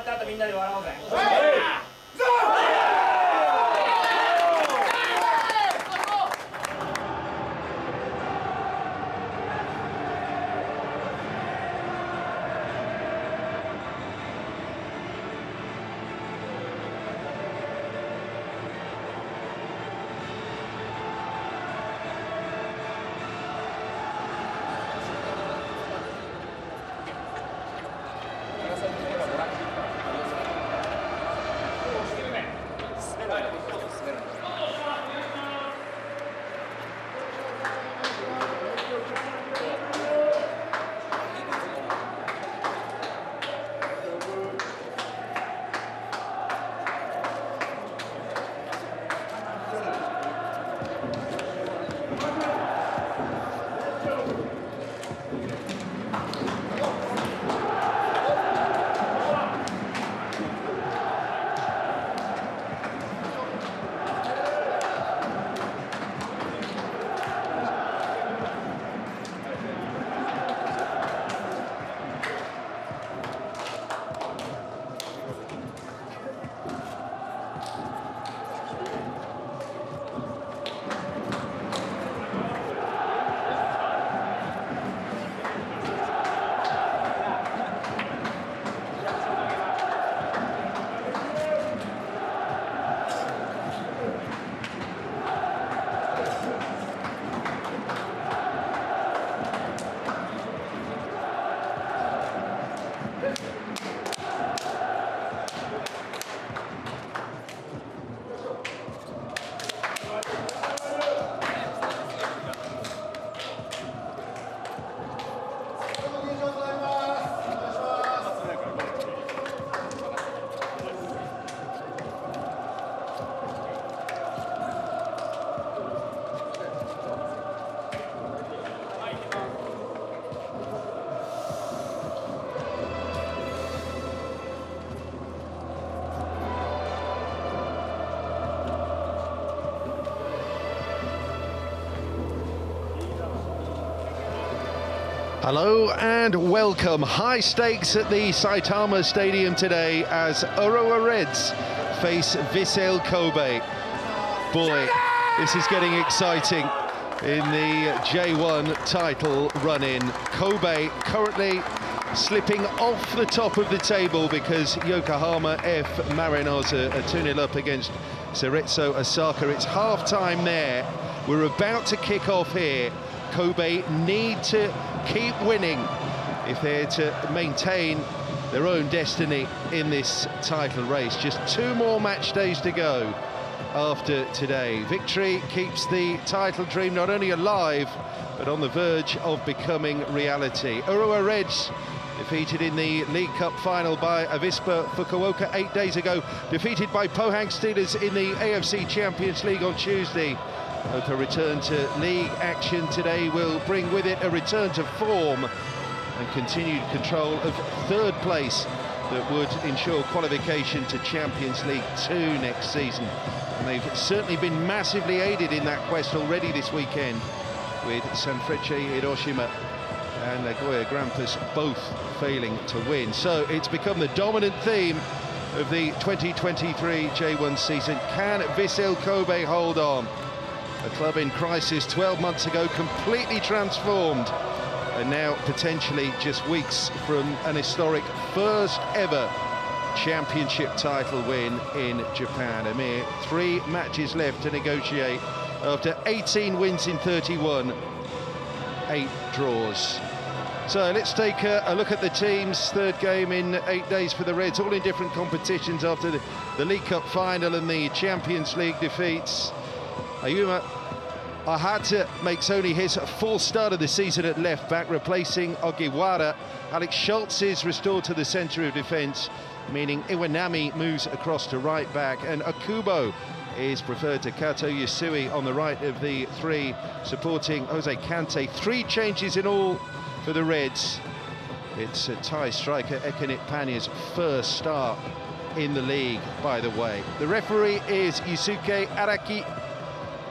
った後みんなで笑おうぜ。Hello and welcome. High stakes at the Saitama Stadium today as Urawa Reds face Vissel Kobe. Boy, this is getting exciting in the J1 title run-in. Kobe currently slipping off the top of the table because Yokohama F Marinos are 2-0 up against Cerezo Osaka. It's half-time there. We're about to kick off here. Kobe need to keep winning if they're to maintain their own destiny in this title race. Just 2 more match days to go after today. Victory keeps the title dream not only alive, but on the verge of becoming reality. Urawa Reds defeated in the League Cup final by Avispa Fukuoka 8 days ago, defeated by Pohang Steelers in the AFC Champions League on Tuesday. Hope a return to league action today will bring with it a return to form and continued control of 3rd place that would ensure qualification to Champions League 2 next season. And they've certainly been massively aided in that quest already this weekend, with Sanfrecce Hiroshima and Nagoya Grampus both failing to win. So it's become the dominant theme of the 2023 J1 season. Can Vissel Kobe hold on? A club in crisis 12 months ago, completely transformed, and now potentially just weeks from an historic first ever championship title win in Japan. A mere 3 matches left to negotiate after 18 wins in 31, 8 draws. So let's take a look at the teams. 3rd game in 8 days for the Reds, all in different competitions after the League Cup final and the Champions League defeats. Ayuma Ahata makes only his 4th start of the season at left back, replacing Ogiwara. Alex Schultz is restored to the centre of defence, meaning Iwanami moves across to right back, and Okubo is preferred to Kato Yasui on the right of the 3, supporting Jose Kante. 3 changes in all for the Reds. It's Thai striker Ekenit Panya's 1st start in the league, by the way. The referee is Yusuke Araki,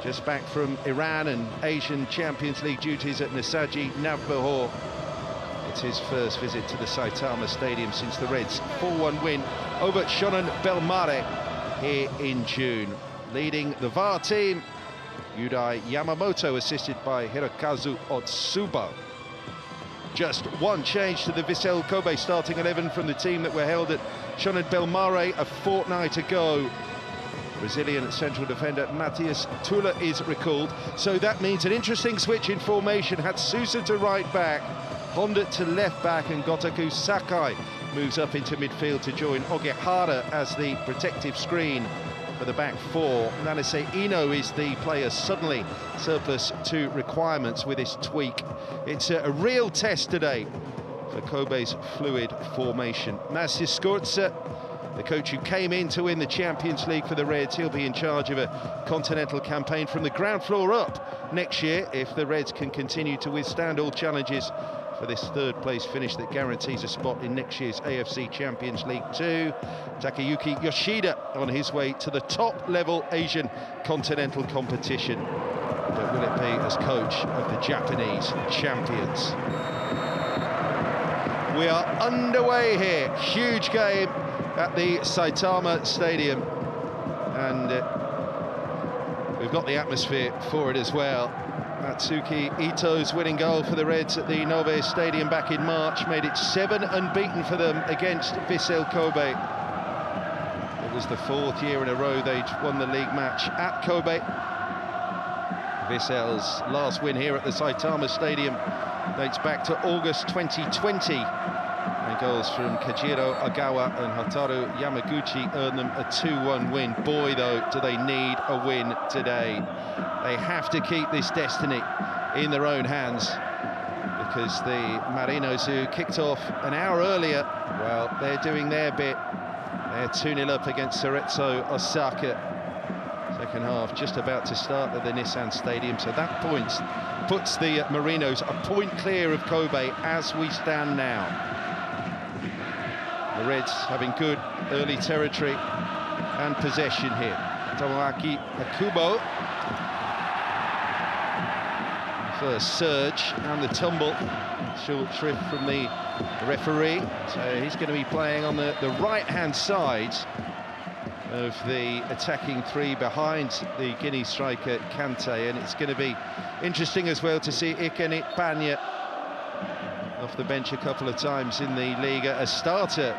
just back from Iran and Asian Champions League duties at Nasaji Navbahor It's his first visit to the Saitama Stadium since the Reds' 4-1 win over Shonan Bellmare here in June. Leading the VAR team, Yudai Yamamoto, assisted by Hirokazu Otsubo. Just one change to the Vissel Kobe starting 11 from the team that were held at Shonan Bellmare a fortnight ago. Brazilian central defender Matheus Tula is recalled, so that means an interesting switch in formation. Hatsusa to right back, Honda to left back, and Gotaku Sakai moves up into midfield to join Ogehara as the protective screen for the back four. Nanase Ino is the player suddenly surplus to requirements with this tweak. It's a real test today for Kobe's fluid formation. Massi Scorza, the coach who came in to win the Champions League for the Reds, he'll be in charge of a continental campaign from the ground floor up next year if the Reds can continue to withstand all challenges for this third place finish that guarantees a spot in next year's AFC Champions League 2. Takayuki Yoshida on his way to the top level Asian continental competition. But will it be as coach of the Japanese champions? We are underway here, huge game at the Saitama Stadium, and we've got the atmosphere for it as well. Atsuki Ito's winning goal for the Reds at the Nove Stadium back in March made it 7 unbeaten for them against Vissel Kobe. It was the 4th year in a row they'd won the league match at Kobe. Vissel's last win here at the Saitama Stadium dates back to August 2020. And goals from Kajiro Agawa and Hataru Yamaguchi earned them a 2-1 win. Boy, though, do they need a win today. They have to keep this destiny in their own hands, because the Marinos, who kicked off an hour earlier, well, they're doing their bit. They're 2-0 up against Cerezo Osaka. Second half just about to start at the Nissan Stadium, so that puts the Marinos a point clear of Kobe as we stand now. The Reds having good early territory and possession here. Tomoaki Akubo. First surge and the tumble. Short shrift from the referee. So he's going to be playing on the right-hand side of the attacking three behind the Guinea striker Kante, and it's going to be interesting as well to see Ikenit Panya off the bench a couple of times in the Liga, a starter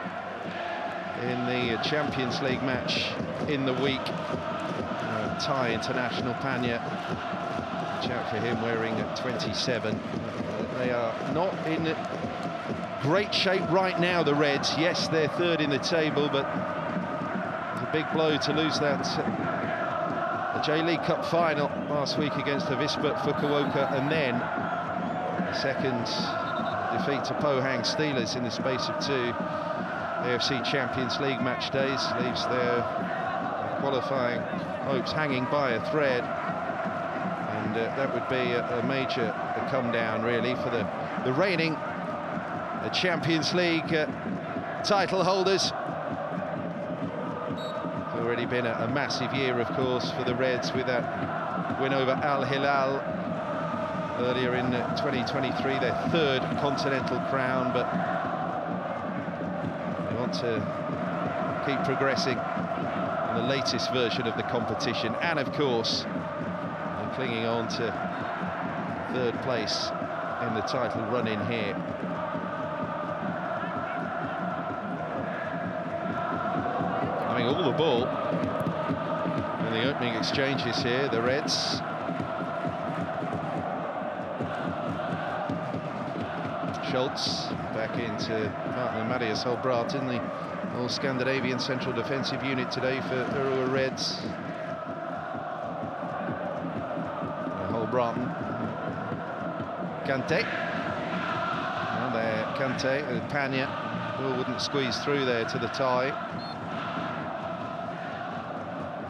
in the Champions League match in the week. Thai international Panya, watch out for him, wearing 27. They are not in great shape right now, the Reds. Yes, they're third in the table, but it's a big blow to lose that the J.League Cup final last week against the Vispa Fukuoka, and then a second defeat to Pohang Steelers in the space of 2 AFC Champions League match days. Leaves their qualifying hopes hanging by a thread, and that would be a major come down really for the reigning Champions League title holders. It's already been a massive year, of course, for the Reds with that win over Al Hilal earlier in 2023, their 3rd continental crown, but they want to keep progressing in the latest version of the competition, and of course clinging on to 3rd place in the title run-in here. Having all the ball in the opening exchanges here, the Reds. Schultz back into partner Marius Holbraten, the all-Scandinavian central defensive unit today for Urawa Reds. Holbraten, Kante, and there Kante and Panya, who wouldn't squeeze through there to the tie.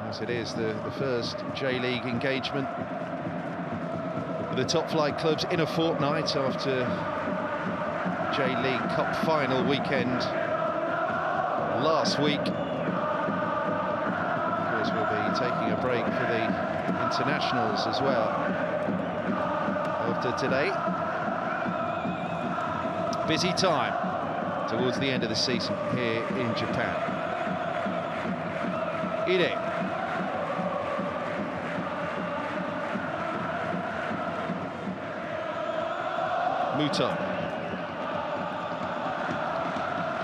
As it is the first J-League engagement with the top flight clubs in a fortnight after J.League Cup final weekend last week. Of course, we'll be taking a break for the internationals as well after today. busy time towards the end of the season here in Japan. Ide. Muto.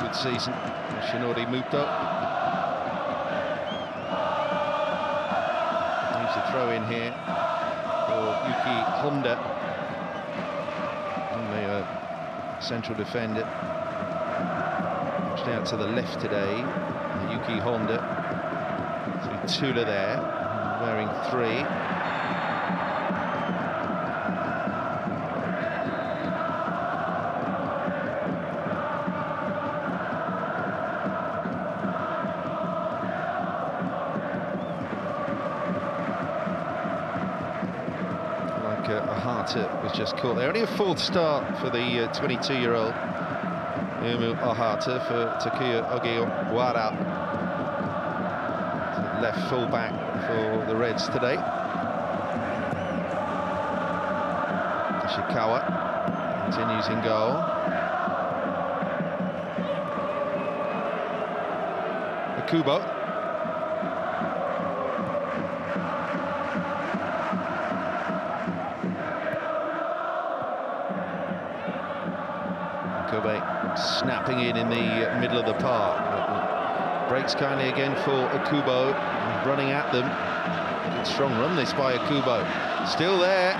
Good season, Shinori Muto. Needs a throw in here for Yuki Honda, the central defender. Out to the left today, Yuki Honda. So Tula there, wearing 3. Like a Ohata was just caught there. Only a 4th start for the 22-year-old. Ohata for Takuya Ogiwara, left full-back for the Reds today. Ishikawa continues in goal. Akubo. Kobe snapping in the middle of the park. Breaks kindly again for Akubo, running at them. Good strong run this by Akubo. Still there.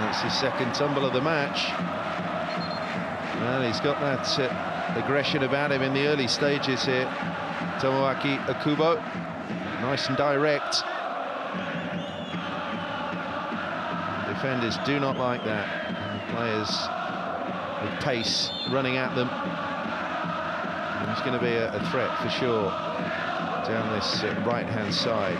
It's his 2nd tumble of the match. Well, he's got that aggression about him in the early stages here. Tomoaki Akubo, nice and direct. Defenders do not like that. Players with pace running at them. He's going to be a threat for sure down this right-hand side.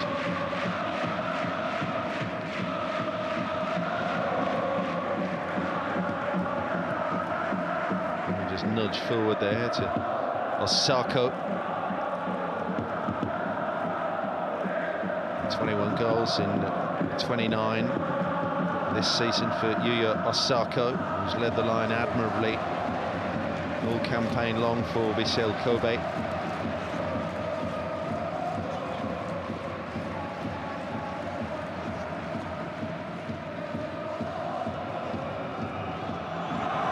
And just nudge forward there to Osako. 21 goals in 29 this season for Yuya Osako, who's led the line admirably all campaign long for Vissel Kobe.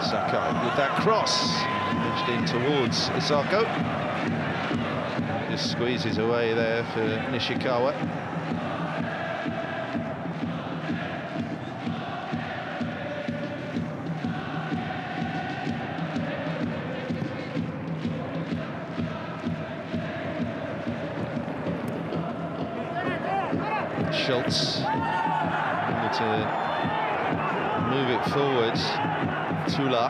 Sakai with that cross, pushed in towards Osako. Just squeezes away there for Nishikawa. Schultz to move it forwards. Tula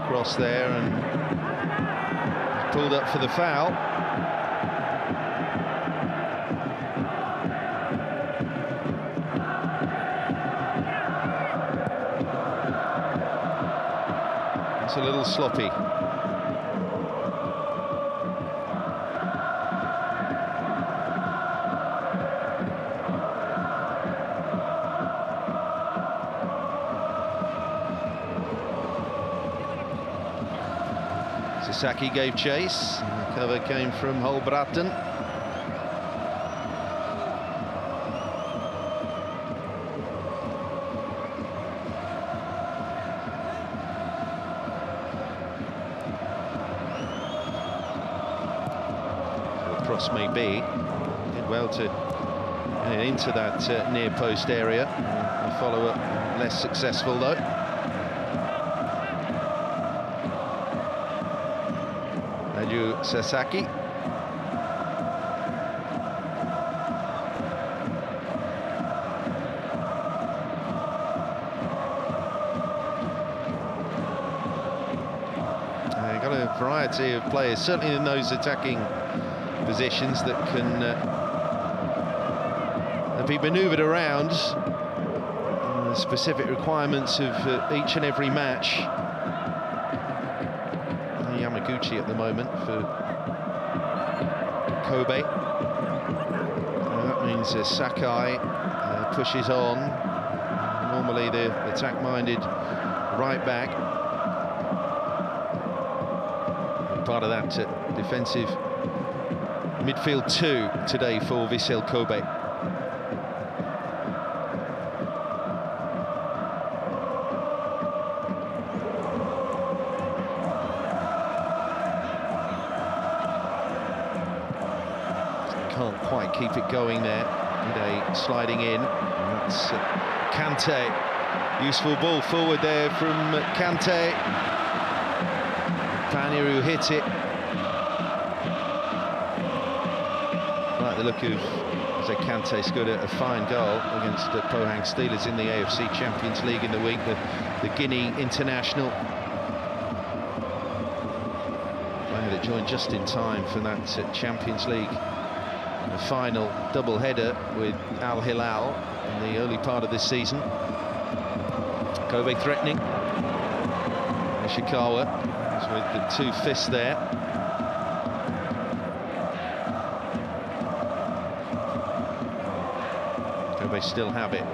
across there and pulled up for the foul. It's a little sloppy. Sasaki gave chase, and the cover came from Holbraten. The cross may be, did well to get into that near post area. The follow-up less successful though. Sasaki. Got a variety of players, certainly in those attacking positions that can be manoeuvred around the specific requirements of each and every match. Yamaguchi at the moment for Kobe. That means Sakai pushes on. Normally the attack-minded right back. part of that defensive midfield 2 today for Vissel Kobe. Can't quite keep it going there. Ide sliding in. And that's Kante. Useful ball forward there from Kante. Panya who hit it. Like the look of Kante scored a fine goal against the Pohang Steelers in the AFC Champions League in the week. The Guinea international. Player that joined just in time for that Champions League. The final double-header with Al Hilal in the early part of this season. Kobe threatening. Ishikawa is with the 2 fists there. Kobe still have it.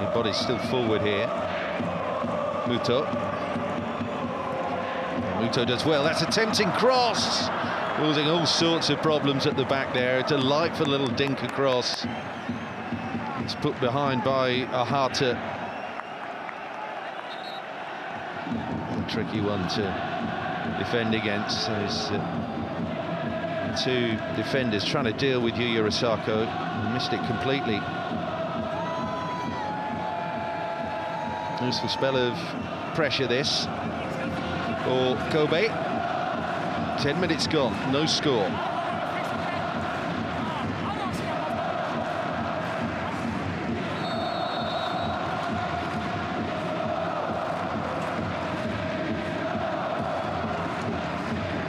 The body's still forward here. Muto. Muto does well. That's a tempting cross, causing all sorts of problems at the back there. A delightful little dink across. It's put behind by Ahata. A tricky one to defend against. Those 2 defenders trying to deal with Yuya Osako. Missed it completely. Useful spell of pressure this. For Kobe. 10 minutes gone, no score.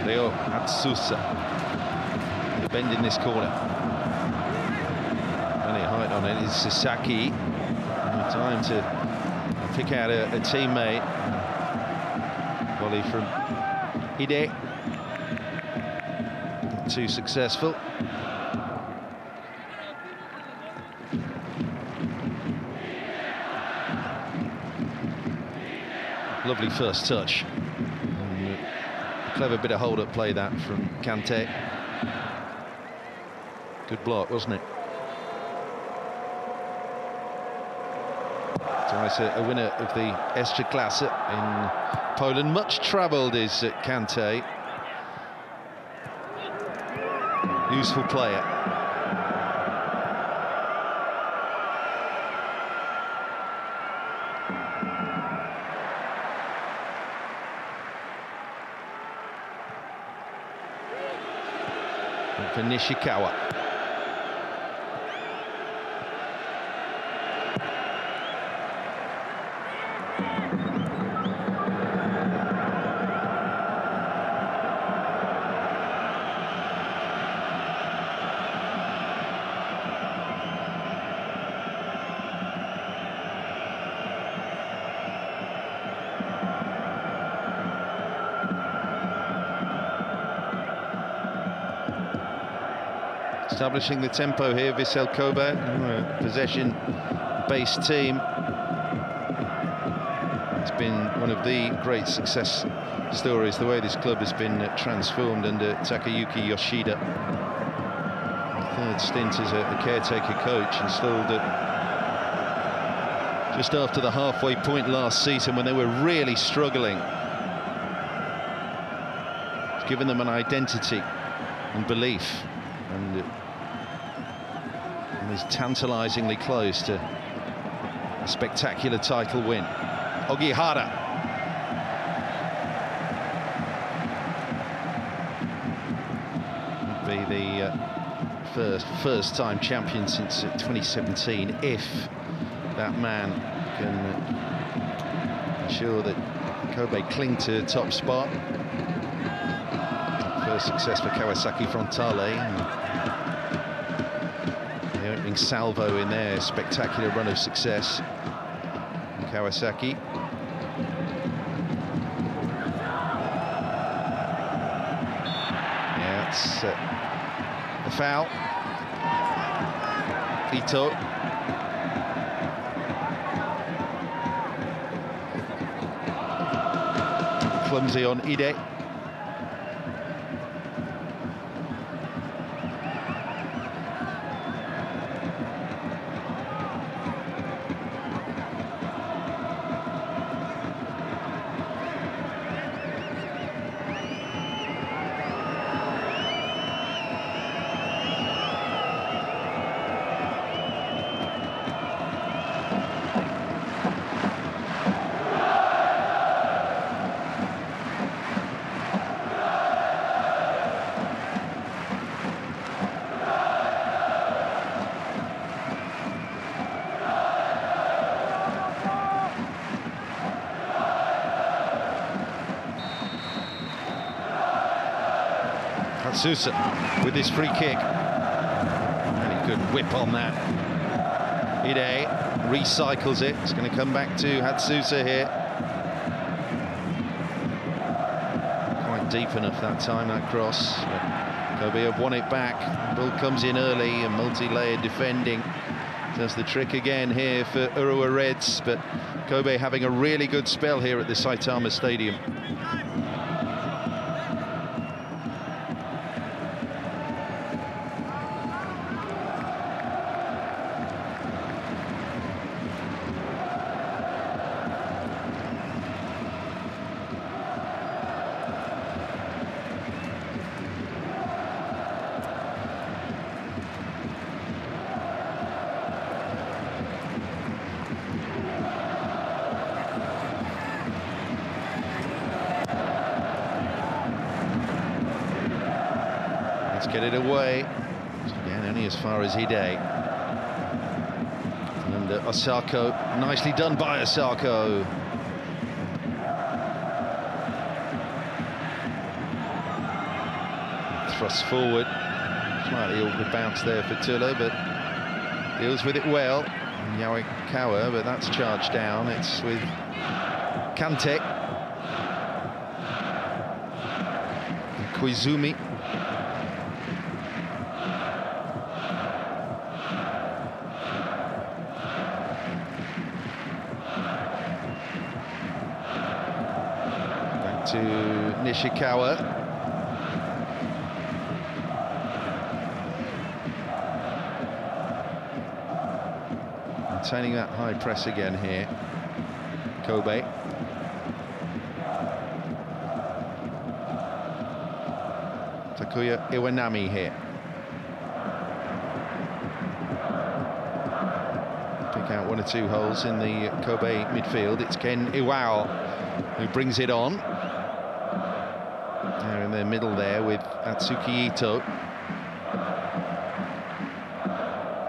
Leo Atsusa. The bend in this corner. Plenty of height on it. It's Sasaki. Time to pick out a teammate. Volley from Ide. Not too successful. Lovely first touch. And a clever bit of hold-up play that from Kante. Good block, wasn't it? Twice a winner of the Ekstraklasse in Poland. Much travelled is Kante. Useful player. And for Nishikawa. Establishing the tempo here, Vissel Kobe, possession-based team. It's been one of the great success stories, the way this club has been transformed under Takayuki Yoshida. Third stint as a caretaker coach, installed just after the halfway point last season when they were really struggling. It's given them an identity and belief. And is tantalisingly close to a spectacular title win. Ogihara. Be the first time champion since 2017, if that man can ensure that Kobe cling to top spot. First success for Kawasaki Frontale. The opening salvo in their spectacular run of success. Kawasaki. Yeah, it's the foul. Ito. clumsy on Ide. Sousa with his free kick. Really good whip on that. Ide recycles it. It's going to come back to Hatsusa here. Quite deep enough that time, that cross. But Kobe have won it back. Ball comes in early and multi-layered defending. Does the trick again here for Urawa Reds, but Kobe having a really good spell here at the Saitama Stadium. Let's get it away. Again, only as far as Ide. And Osako, nicely done by Osako. Thrust forward. Slightly awkward bounce there for Tula, but deals with it well. Yawakawa, but that's charged down. It's with Kante. And Koizumi. To Nishikawa. Maintaining that high press again here. Kobe. Takuya Iwanami here. Pick out one or two holes in the Kobe midfield. It's Ken Iwao who brings it on. Now in the middle there with Atsuki Ito.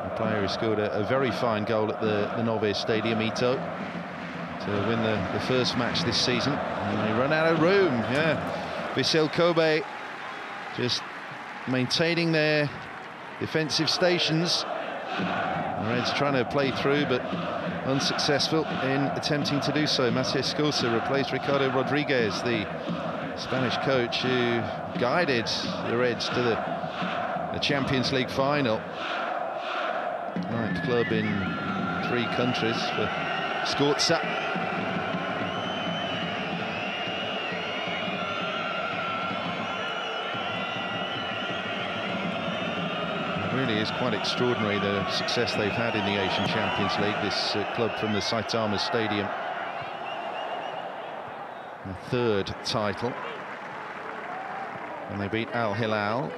The player who scored a very fine goal at the Novice Stadium, Ito, to win the first match this season. And they run out of room, yeah. Vissel Kobe just maintaining their defensive stations. The Reds trying to play through, but unsuccessful in attempting to do so. Matías Scosa replaced Ricardo Rodriguez, the Spanish coach who guided the Reds to the Champions League final. Ninth club in 3 countries for Scorza. It really is quite extraordinary the success they've had in the Asian Champions League, this club from the Saitama Stadium. The 3rd title, and they beat Al Hilal,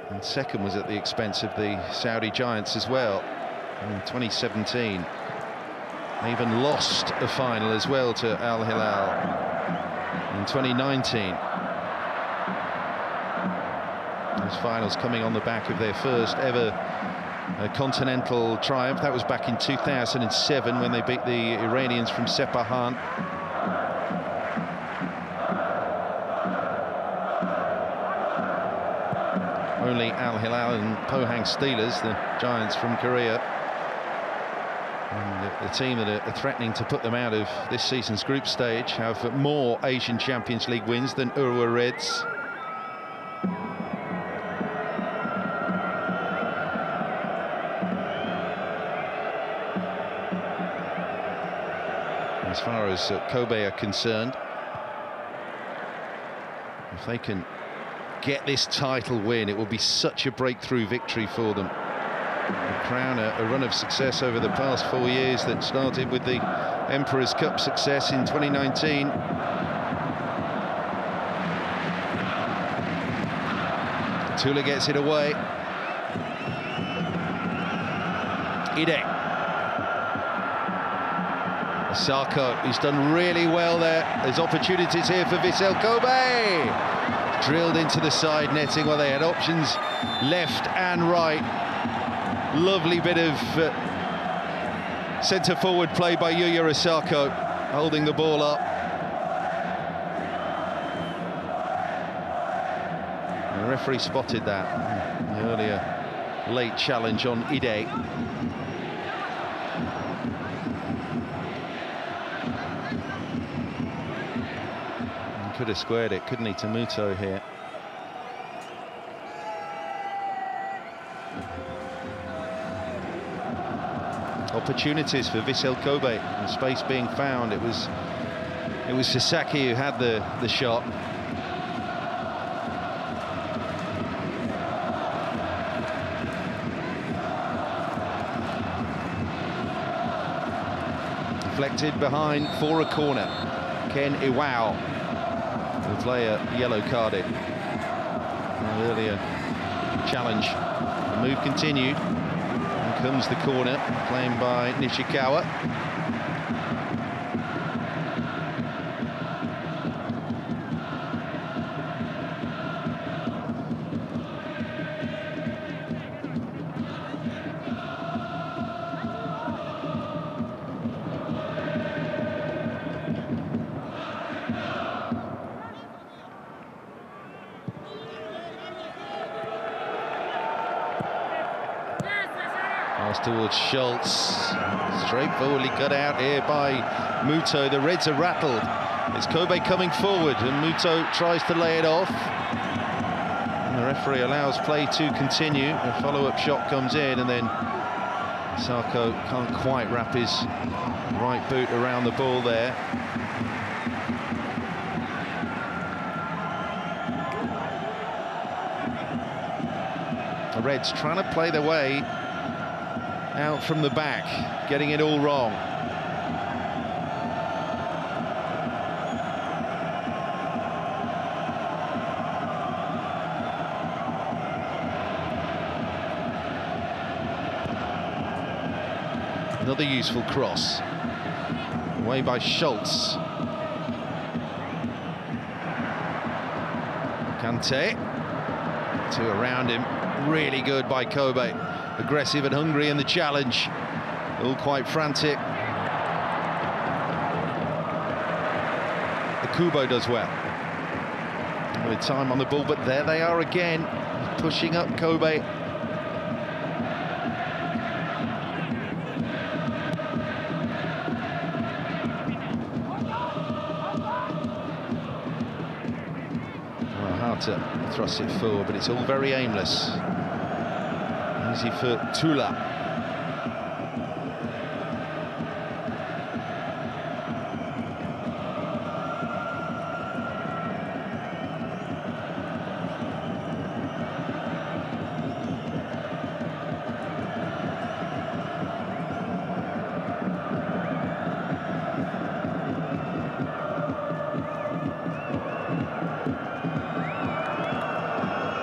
and 2nd was at the expense of the Saudi Giants as well in 2017. They even lost a final as well to Al Hilal in 2019. Those finals coming on the back of their first ever continental triumph. That was back in 2007 when they beat the Iranians from Sepahan. Only Al Hilal and Pohang Steelers, the Giants from Korea, and the team that are threatening to put them out of this season's group stage, have more Asian Champions League wins than Urawa Reds. As far as Kobe are concerned, If they can get this title win, it will be such a breakthrough victory for them. Crown a run of success over the past 4 years that started with the Emperor's Cup success in 2019. Tula gets it away. Ide. Osako, he's done really well there. There's opportunities here for Vissel Kobe. Drilled into the side netting. Well, they had options left and right. Lovely bit of centre forward play by Yuya Osako, holding the ball up. The referee spotted that. The earlier late challenge on Ide. He could have squared it, couldn't he, to Muto here. Opportunities for Vissel Kobe, and space being found. It was Sasaki who had the shot. Deflected behind for a corner. Ken Iwao, the player yellow carded. An earlier challenge. The move continued. Comes the corner, played by Nishikawa. Pass towards Schultz. Straightforwardly cut out here by Muto. The Reds are rattled. It's Kobe coming forward, and Muto tries to lay it off. And the referee allows play to continue. A follow-up shot comes in, and then Sako can't quite wrap his right boot around the ball there. The Reds trying to play their way out from the back, getting it all wrong. Another useful cross. Away by Schultz. Kante. Two around him. Really good by Kobe. Aggressive and hungry in the challenge. All quite frantic. Kubo does well. With time on the ball, but there they are again, pushing up Kobe. Well, hard to thrust it forward, but it's all very aimless. Easy for Tula.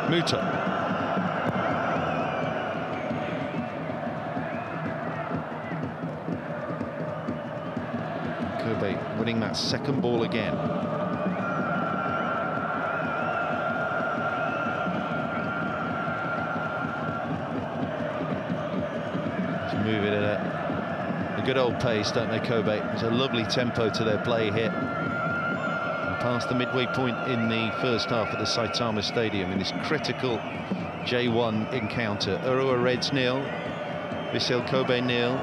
Muto. Kobe winning that second ball again. Just move it at a good old pace, don't they, Kobe? There's a lovely tempo to their play here. And past the midway point in the first half at the Saitama Stadium in this critical J1 encounter. Urawa Reds 0, Vissel Kobe 0.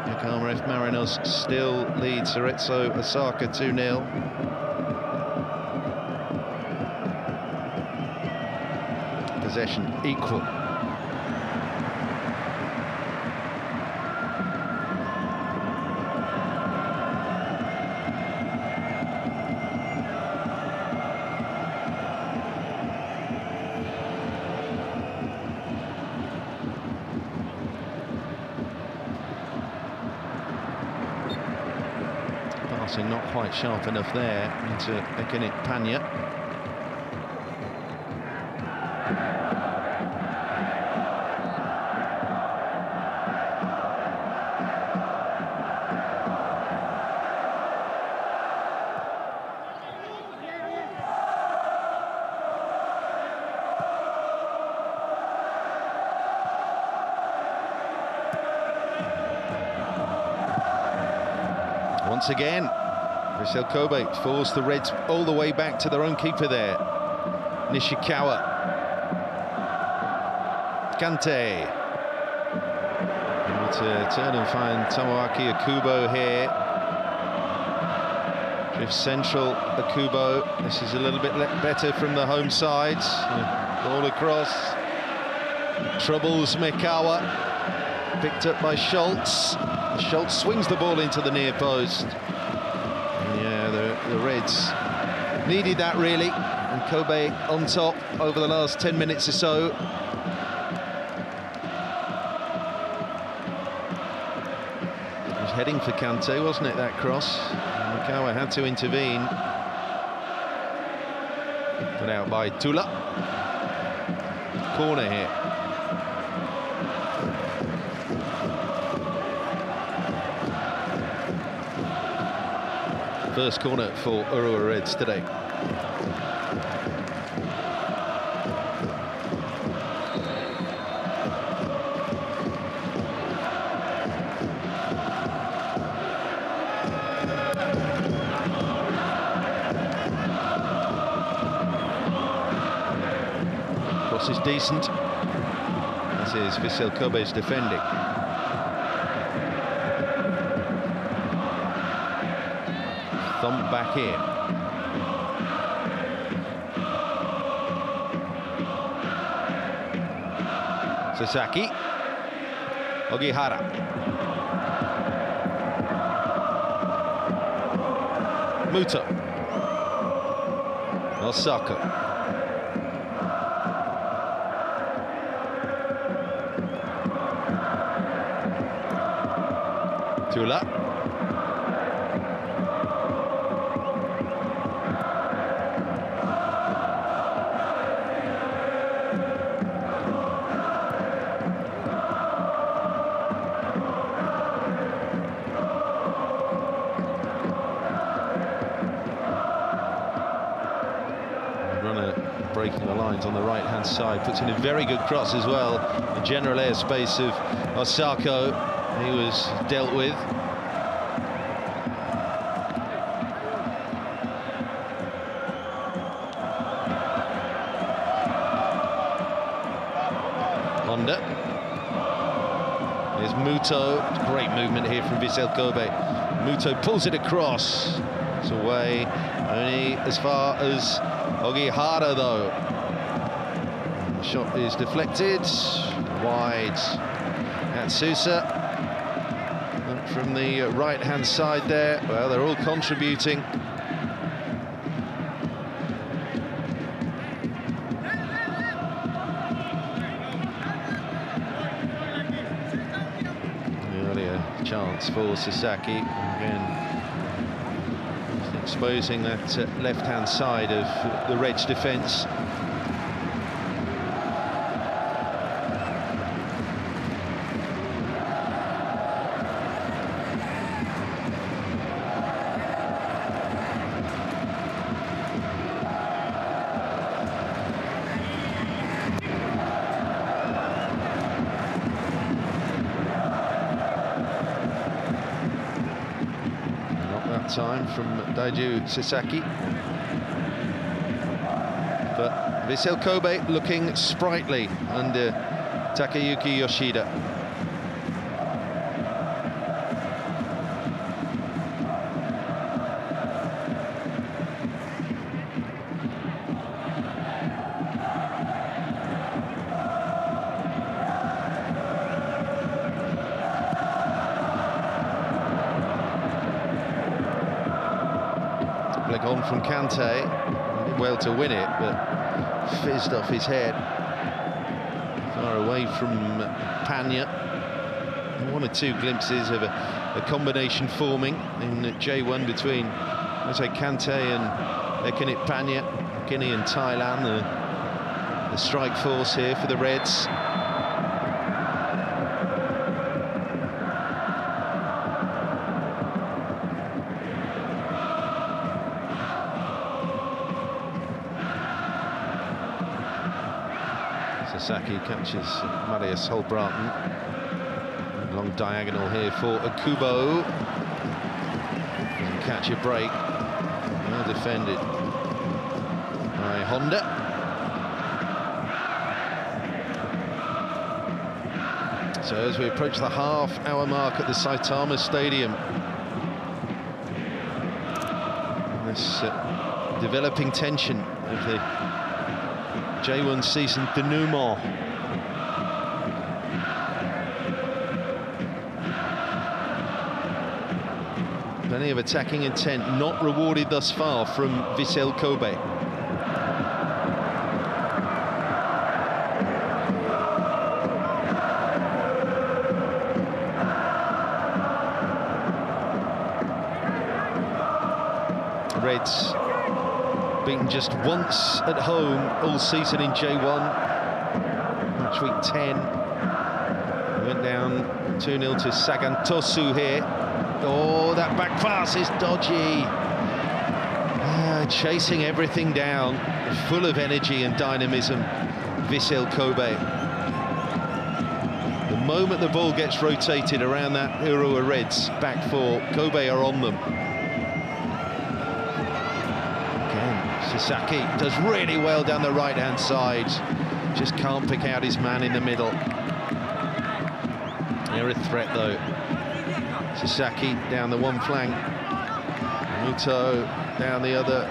Yokohama F. Marinos still lead Cerezo Osaka 2-0. Possession equal. Passing not quite sharp enough there into Ekenit Panya. Once again, Vissel Kobe forced the Reds all the way back to their own keeper there. Nishikawa. Kante. Able to turn and find Tomoaki Akubo here. Drifts central, Akubo. This is a little bit better from the home side. Ball across. Troubles Mikawa. Picked up by Schultz. Schultz swings the ball into the near post. And yeah, the Reds needed that really. And Kobe on top over the last 10 minutes or so. It was heading for Kante, wasn't it, that cross? Mikawa had to intervene. Put out by Tula. Corner here. First corner for Urawa Reds today. Cross is decent. This is Vissel Kobe's defending. Thump back in. Sasaki. Ogihara. Muto. Osako. Tula. Breaking the lines on the right-hand side, puts in a very good cross as well. The general airspace of Osako, he was dealt with. Honda. There's Muto. Great movement here from Vissel Kobe. Muto pulls it across. It's away, only as far as Ogihara though. The shot is deflected, wide. Atsusa from the right-hand side there. Well, they're all contributing. The earlier chance for Sasaki again. Exposing that left-hand side of the Reds' defence. Time from Daiju Sasaki, but Vissel Kobe looking sprightly under Takayuki Yoshida. On from Kante, did well to win it, but fizzed off his head. Far away from Panya. one or two glimpses of a combination forming in J1 between Jose Kante and Ekenit Panya, Guinea and Thailand, the strike force here for the Reds. Sasaki catches Marius Holbraten. Long diagonal here for Akubo. Doesn't catch a break. Well defended by Honda. So as we approach the half-hour mark at the Saitama Stadium, this developing tension of the J1 season denouement. Plenty of attacking intent, not rewarded thus far from Vissel Kobe. Reds beaten just once at home all season in J1. Matchweek 10. Went down 2-0 to Sagantosu here. Oh, that back pass is dodgy. Chasing everything down, full of energy and dynamism, Vissel Kobe. The moment the ball gets rotated around that Urawa Reds back four, Kobe are on them. Sasaki does really well down the right-hand side. Just can't pick out his man in the middle. They're a threat, though. Sasaki down the one flank. Muto down the other.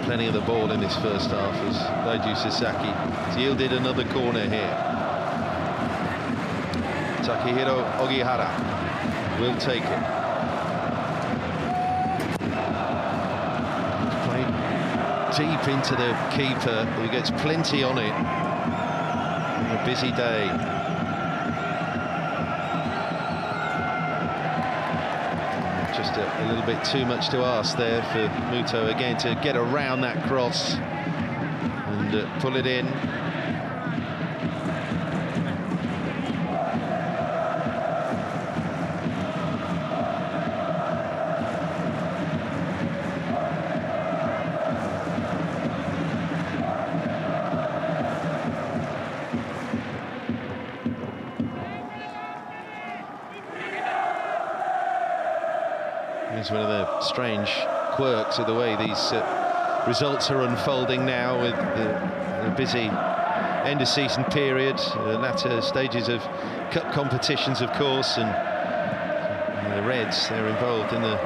Plenty of the ball in this first half as Meiji Sasaki has yielded another corner here. Takehiro Ogihara will take it. Deep into the keeper, who gets plenty on it. A busy day. Just a little bit too much to ask there for Muto again to get around that cross and pull it in. It's one of the strange quirks of the way these results are unfolding now, with the busy end-of-season period, the latter stages of cup competitions, of course, and the Reds, they're involved in the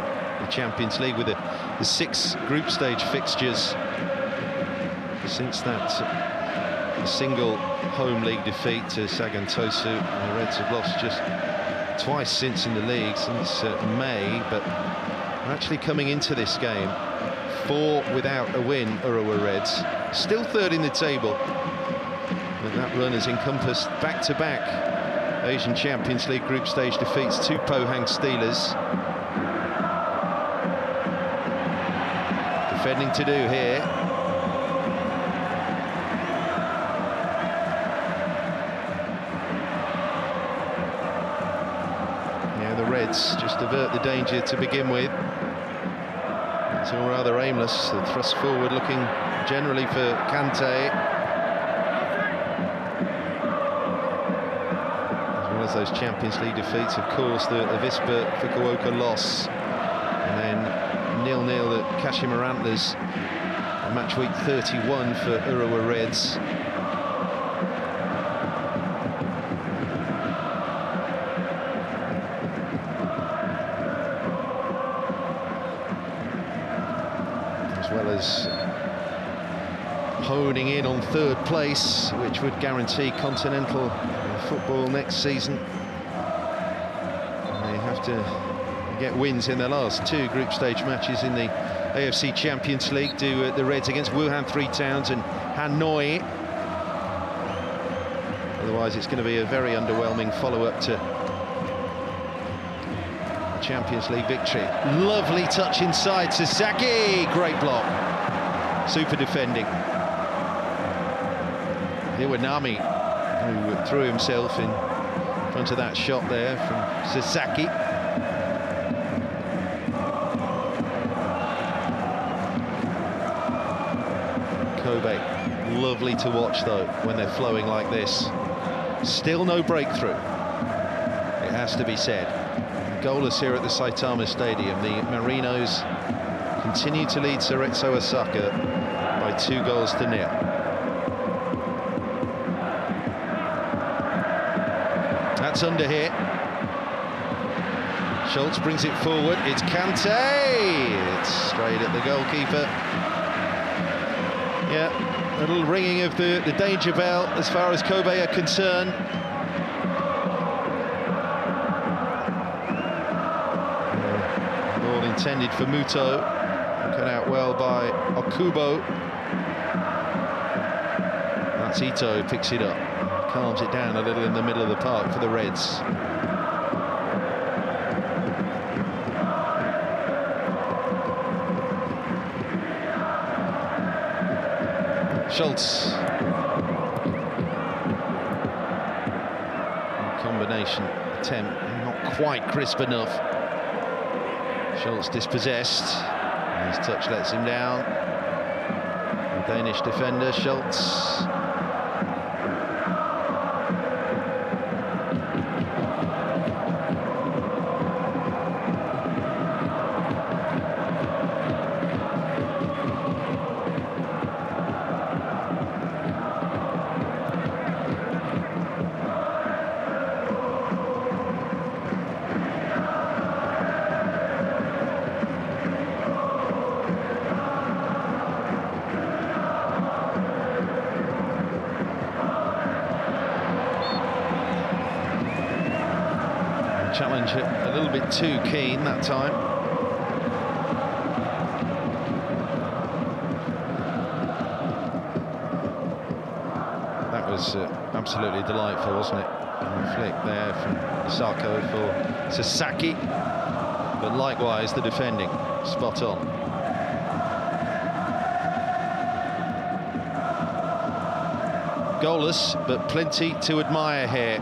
Champions League with the 6 group stage fixtures. Since that single home league defeat to Sagantosu, the Reds have lost just twice since in the league, since May, but actually coming into this game 4 without a win. Urawa Reds still third in the table, but that run has encompassed back-to-back Asian Champions League group stage defeats to Pohang Steelers. Defending to do here. Reds just avert the danger to begin with. It's all rather aimless. The thrust forward looking generally for Kante. As well as those Champions League defeats, of course, the Vispa Fukuoka loss. And then 0-0 at Kashima Antlers. Matchweek 31 for Urawa Reds. As well as honing in on 3rd place, which would guarantee continental football next season. They have to get wins in their last 2 group stage matches in the AFC Champions League, do the Reds against Wuhan Three Towns and Hanoi. Otherwise, it's going to be a very underwhelming follow-up to a Champions League victory. Lovely touch inside, Sasaki, great block. Super defending. Iwanami, who threw himself in front of that shot there from Sasaki. Kobe, lovely to watch though when they're flowing like this. Still no breakthrough, it has to be said. Goalless here at the Saitama Stadium. The Marinos continue to lead Cerezo Osaka by 2-0. That's under here. Schultz brings it forward. It's Kante. It's straight at the goalkeeper. Yeah, a little ringing of the danger bell as far as Kobe are concerned. Ball intended for Muto. Cut out well by Okubo. That's Ito, picks it up. Calms it down a little in the middle of the park for the Reds. Schultz. Combination attempt, not quite crisp enough. Schultz dispossessed. His touch lets him down. The Danish defender, Schultz. Challenge a little bit too keen that time. That was absolutely delightful, wasn't it? And a flick there from Sako for Sasaki, but likewise the defending spot on. Goalless, but plenty to admire here.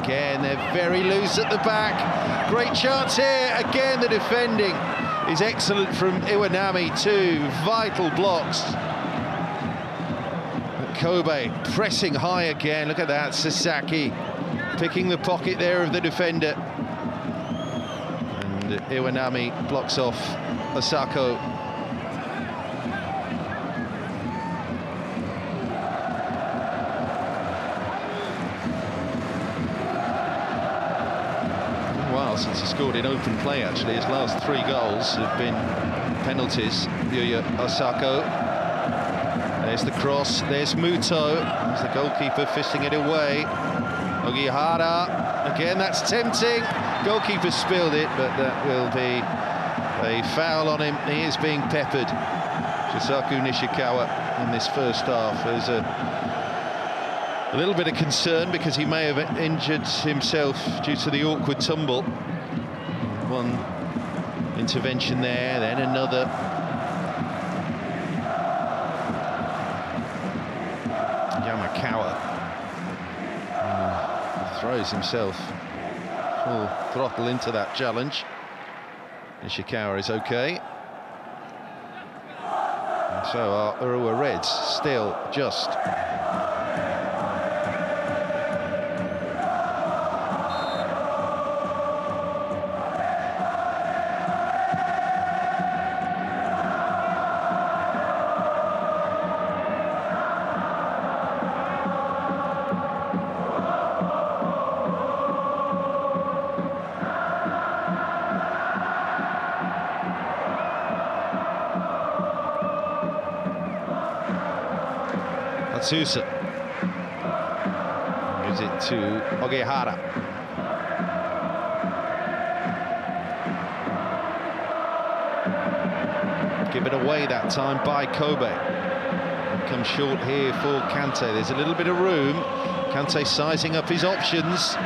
Again, they're very loose at the back. Great chance here. Again, the defending is excellent from Iwanami. 2 vital blocks. But Kobe pressing high again. Look at that, Sasaki picking the pocket there of the defender. And Iwanami blocks off Osako. Since he scored in open play, actually. His last 3 goals have been penalties. Yuya Osako. There's the cross, there's Muto. There's the goalkeeper fisting it away. Ogihara, again, that's tempting. Goalkeeper spilled it, but that will be a foul on him. He is being peppered. Shisaku Nishikawa in this first half. There's a little bit of concern because he may have injured himself due to the awkward tumble. One intervention there, then another. Yamakawa throws himself full throttle into that challenge. Nishikawa is okay. And so are Urawa Reds still just. Sousa gives it to Ogihara. Give it away that time by Kobe. Comes short here for Kante. There's a little bit of room. Kante sizing up his options.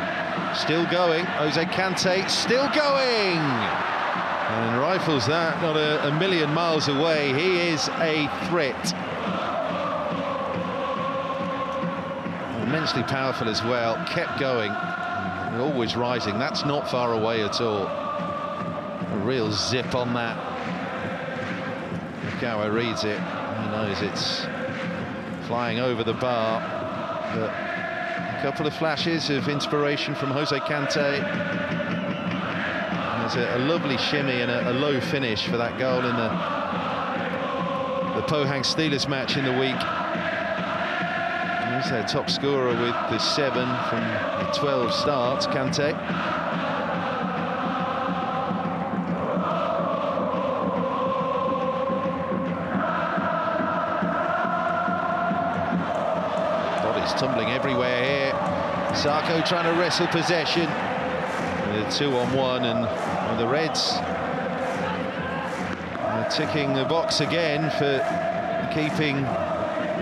Still going. Jose Kante still going. And rifles that, not a million miles away. He is a threat. Immensely powerful as well. Kept going. Always rising. That's not far away at all. A real zip on that. Look how he reads it. He knows it's flying over the bar. But a couple of flashes of inspiration from Jose Kante. There's a lovely shimmy and a low finish for that goal in the Pohang Steelers match in the week. He's their top scorer with the 7 from the 12 starts, Kante. Bodies tumbling everywhere here. Sarko trying to wrestle possession. With a 2-on-1, and the Reds are ticking the box again for keeping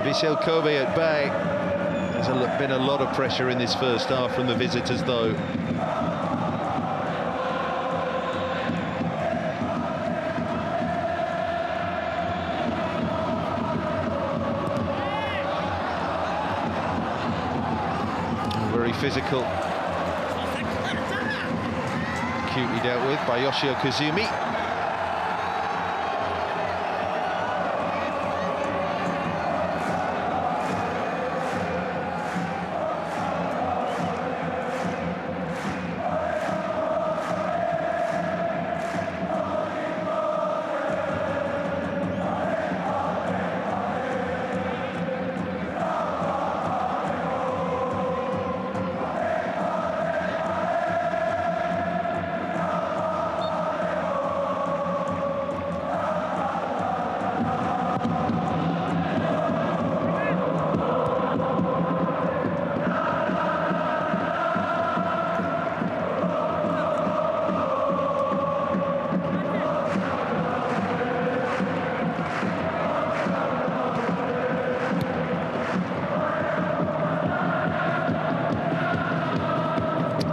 Vissel Kobe at bay. There's been a lot of pressure in this first half from the visitors, though. Very physical. Acutely dealt with by Yoshio Kazumi.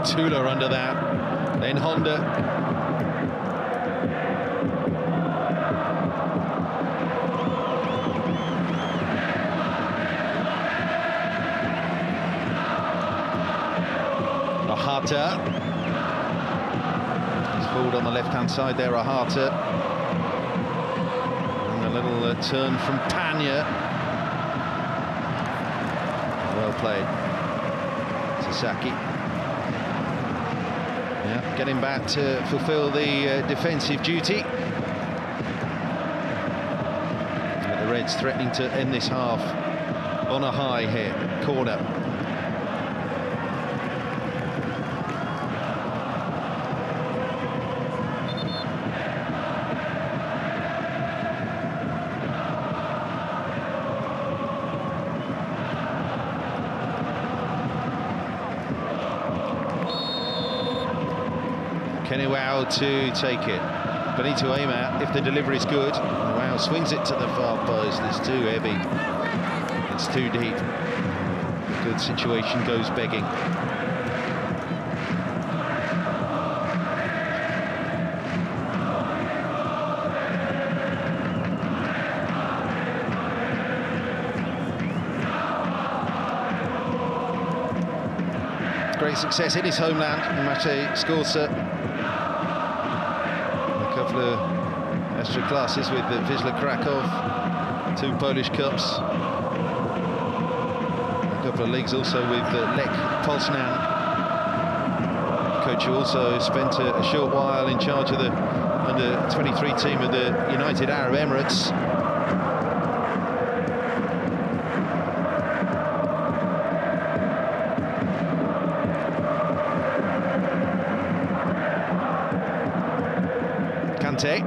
Tula under that, then Honda. Ahata. He's pulled on the left-hand side there, Ahata. And a little turn from Panya. Well played. Sasaki. Yeah, getting back to fulfill the defensive duty. The Reds threatening to end this half on a high here. Corner. Kenny Wow to take it. Benito aim at if the delivery is good. Wow swings it to the far post. It's too heavy. It's too deep. A good situation goes begging. Great success in his homeland, Maciej Skorsa. A couple of extra classes with the Wisla Krakow, 2 Polish Cups. A couple of leagues also with Lech Poznan. Coach who also spent a short while in charge of the under-23 team of the United Arab Emirates. Kante.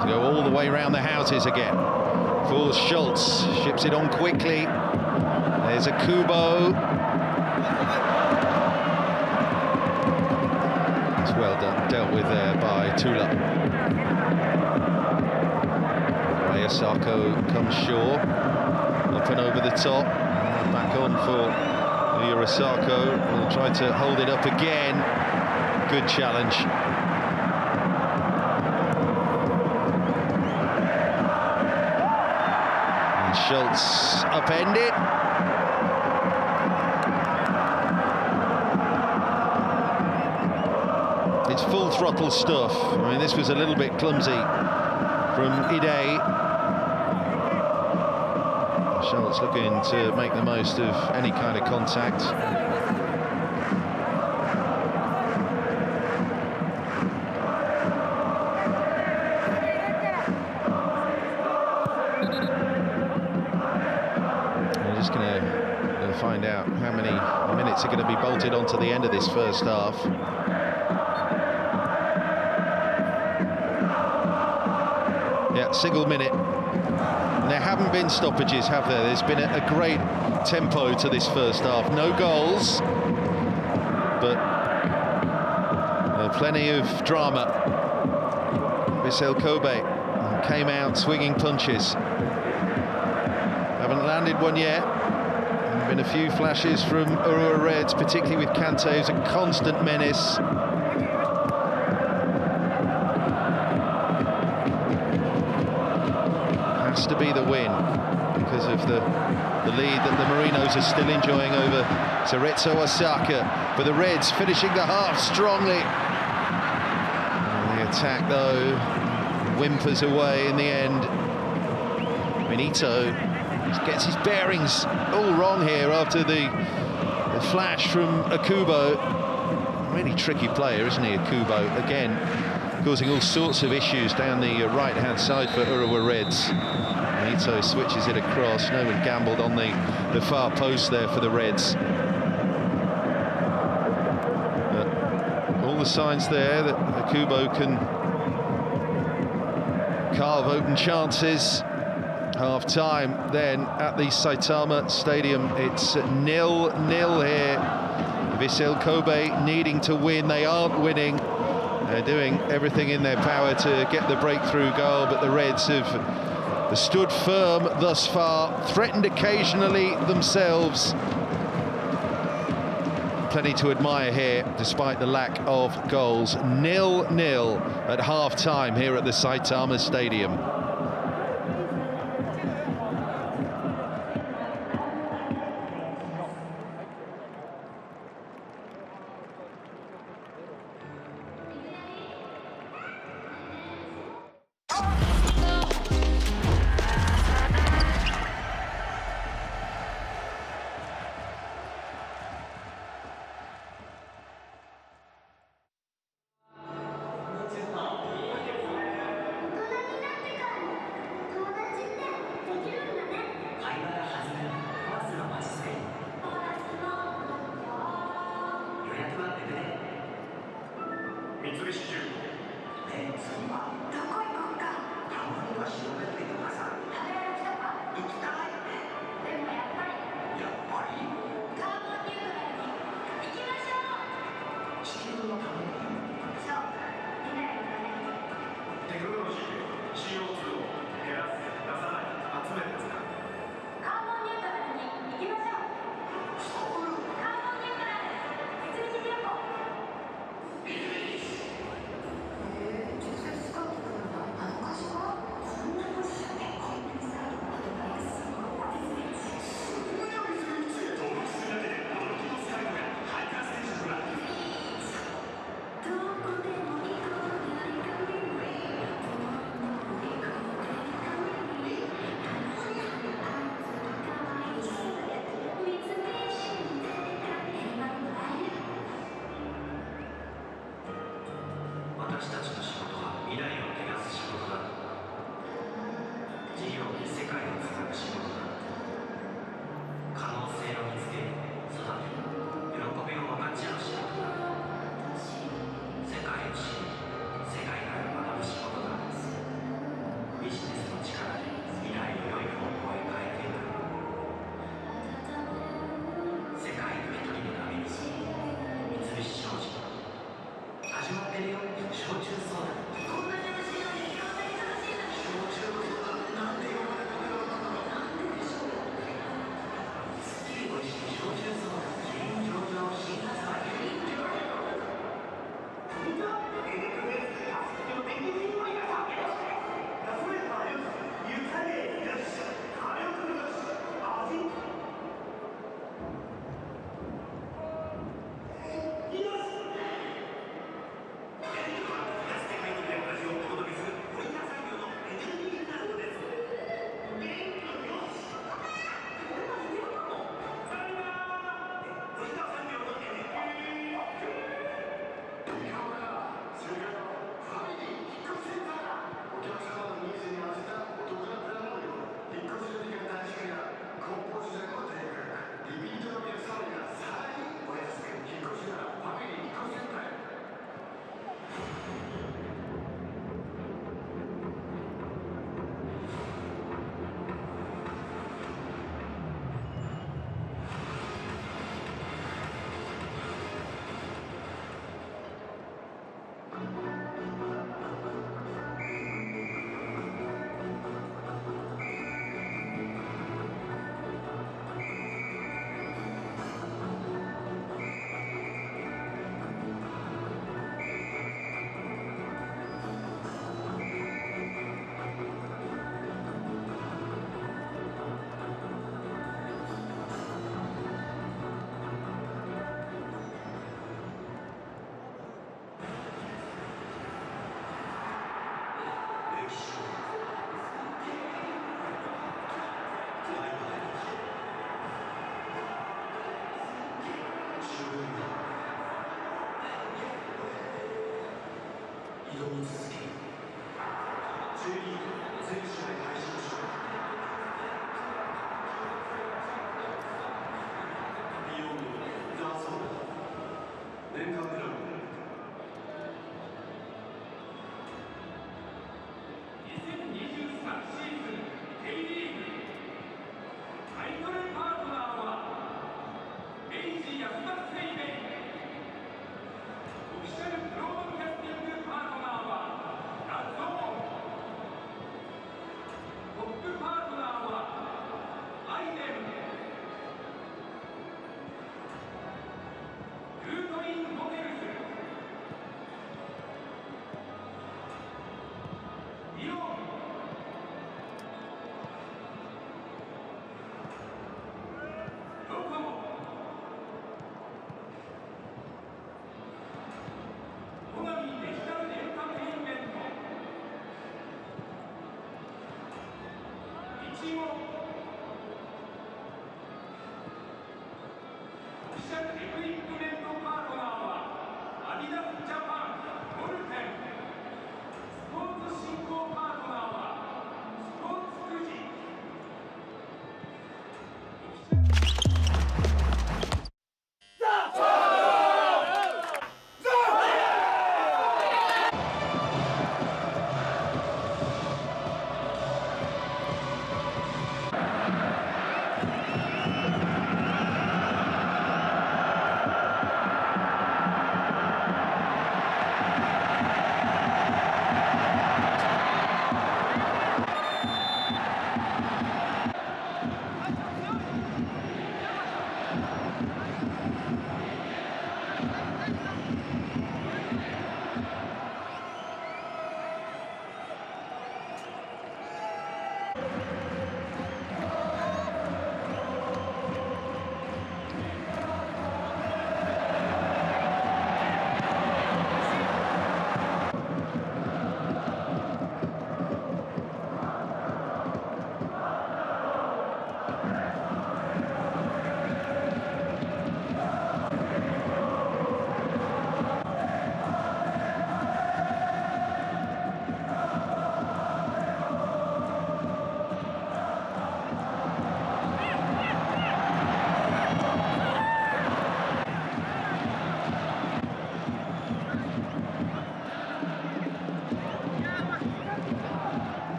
To go all the way around the houses again. Fools Schultz, ships it on quickly. There's a Kubo. dealt with there by Tula. Yasako comes short, up and over the top, back on for Urasako. Will try to hold it up again. Good challenge. And Schultz upended. It's full throttle stuff. I mean, this was a little bit clumsy from Ide. Schultz looking to make the most of any kind of contact. We're just going to find out how many minutes are going to be bolted onto the end of this first half. Yeah, single minute. And there haven't been stoppages, have there? There's been a great tempo to this first half. No goals, but plenty of drama. Vissel Kobe came out swinging punches. Haven't landed one yet. There have been a few flashes from Urawa Reds, particularly with Kante, who's a constant menace. Has to be the win because of the lead that the Marinos are still enjoying over Cerezo Osaka. But the Reds finishing the half strongly. And the attack, though, whimpers away in the end. Benito gets his bearings all wrong here after the flash from Akubo. Really tricky player, isn't he, Akubo? Again, causing all sorts of issues down the right-hand side for Urawa Reds. Benito switches it across. No one gambled on the far post there for the Reds. But all the signs there that Akubo can carve open chances. Half-time then at the Saitama Stadium. It's 0-0 here. Vissel Kobe needing to win. They aren't winning. They're doing everything in their power to get the breakthrough goal, but the Reds have stood firm thus far, threatened occasionally themselves. Plenty to admire here, despite the lack of goals. 0-0 at half-time here at the Saitama Stadium.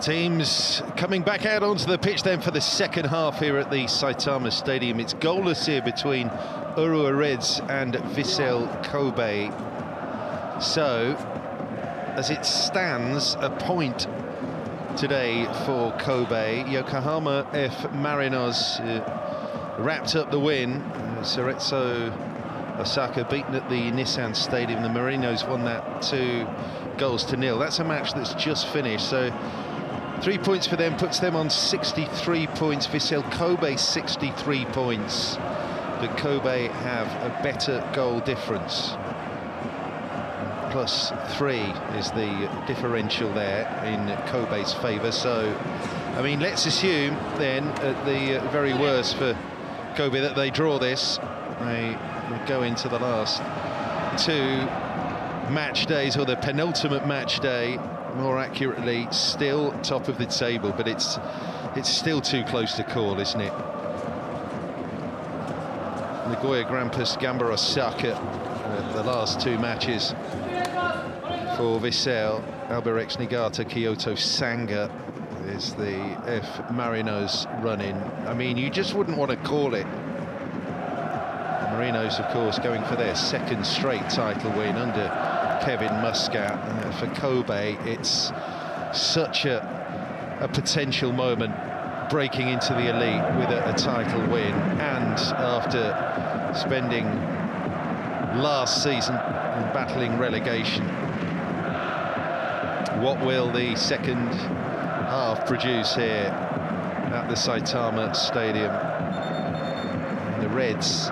Teams coming back out onto the pitch then for the second half here at the Saitama Stadium. It's goalless here between Urawa Reds and Vissel Kobe. So, as it stands, a point today for Kobe. Yokohama F. Marinos wrapped up the win. Cerezo Osaka beaten at the Nissan Stadium. The Marinos won that 2-0. That's a match that's just finished. So 3 points for them puts them on 63 points. Vissel Kobe 63 points. But Kobe have a better goal difference. +3 is the differential there in Kobe's favour. So, I mean, let's assume then at the very worst for Kobe that they draw this. They go into the last 2 match days, or the penultimate match day, more accurately, still top of the table, but it's still too close to call, isn't it? Nagoya Grampus Gamba Osaka, the last 2 matches for Vissel. Albirex Niigata Kyoto Sanga is the F Marinos running. I mean, you just wouldn't want to call it. The Marinos, of course, going for their 2nd straight title win under Kevin Muscat. For Kobe, it's such a potential moment, breaking into the elite with a title win, and after spending last season battling relegation. What will the second half produce here at the Saitama Stadium? And the Reds,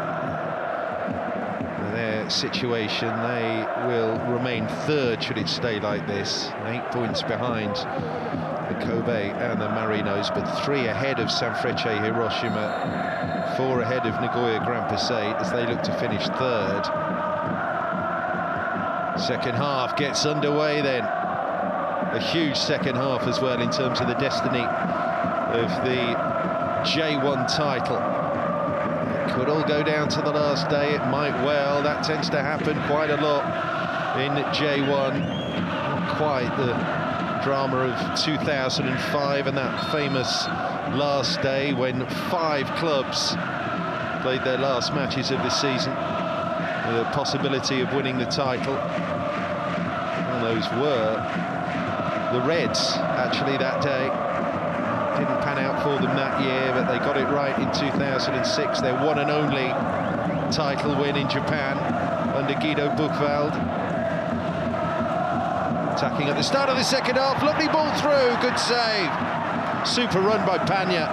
their situation, they will remain 3rd should it stay like this, 8 points behind the Kobe and the Marinos, but 3 ahead of Sanfrecce Hiroshima, 4 ahead of Nagoya Grampus 8 as they look to finish 3rd. Second half gets underway then. A huge second half as well in terms of the destiny of the J1 title. It could all go down to the last day, it might well. That tends to happen quite a lot in J1. Not quite the drama of 2005 and that famous last day when 5 clubs played their last matches of the season with a possibility of winning the title. And those were the Reds, actually, that day. Didn't pan out for them that year, but they got it right in 2006. Their one and only title win in Japan under Guido Buchwald. Attacking at the start of the second half, lovely ball through, good save. Super run by Panya.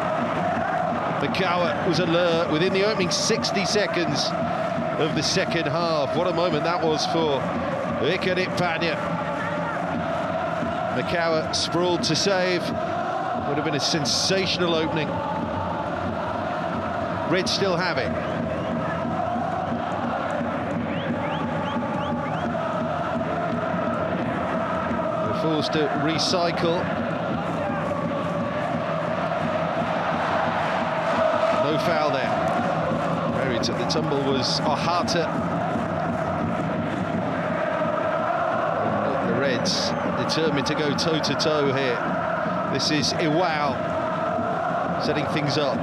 Mikawa was alert within the opening 60 seconds of the second half. What a moment that was for Ikarit Panya. Mikawa sprawled to save. Would have been a sensational opening. Reds still have it. They're forced to recycle. No foul there. Where he took the tumble was Ohata. And the Reds determined to go toe-to-toe here. This is Iwao setting things up.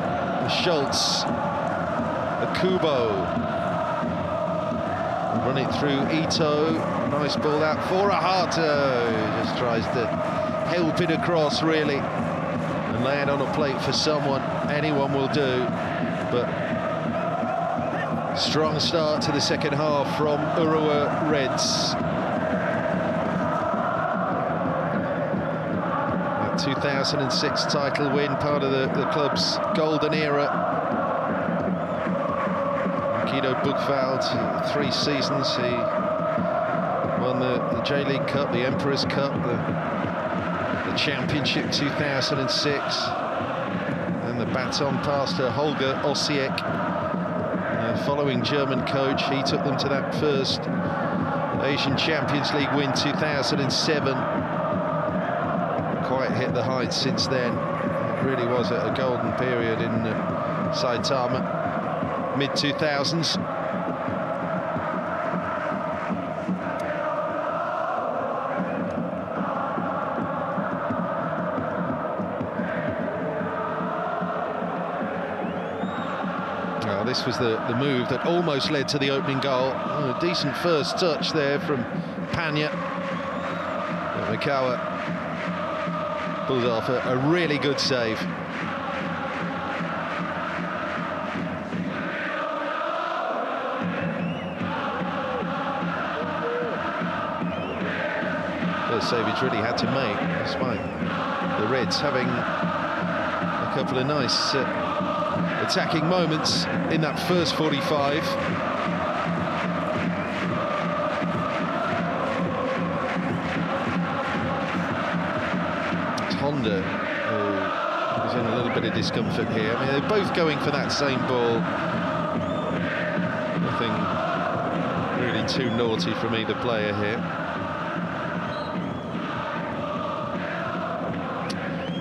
Schultz, Akubo. Run it through Ito. Nice ball out for Ohata. Just tries to help it across, really, and lay it on a plate for someone. Anyone will do. But strong start to the second half from Urawa Reds. 2006 title win, part of the club's golden era. Guido Buchwald, 3 seasons. He won the J.LEAGUE Cup, the Emperor's Cup, the Championship 2006. And the baton passed to Holger Osiek. Following German coach, he took them to that first Asian Champions League win 2007. Quite hit the heights since then. It really was a golden period in Saitama, mid-2000s. Well, this was the move that almost led to the opening goal. Oh, a decent first touch there from Panya. Mikawa pulls off a really good save. First save he's really had to make, despite the Reds having a couple of nice attacking moments in that first 45. It's Honda who is in a little bit of discomfort here. I mean, they're both going for that same ball. Nothing really too naughty from either player here.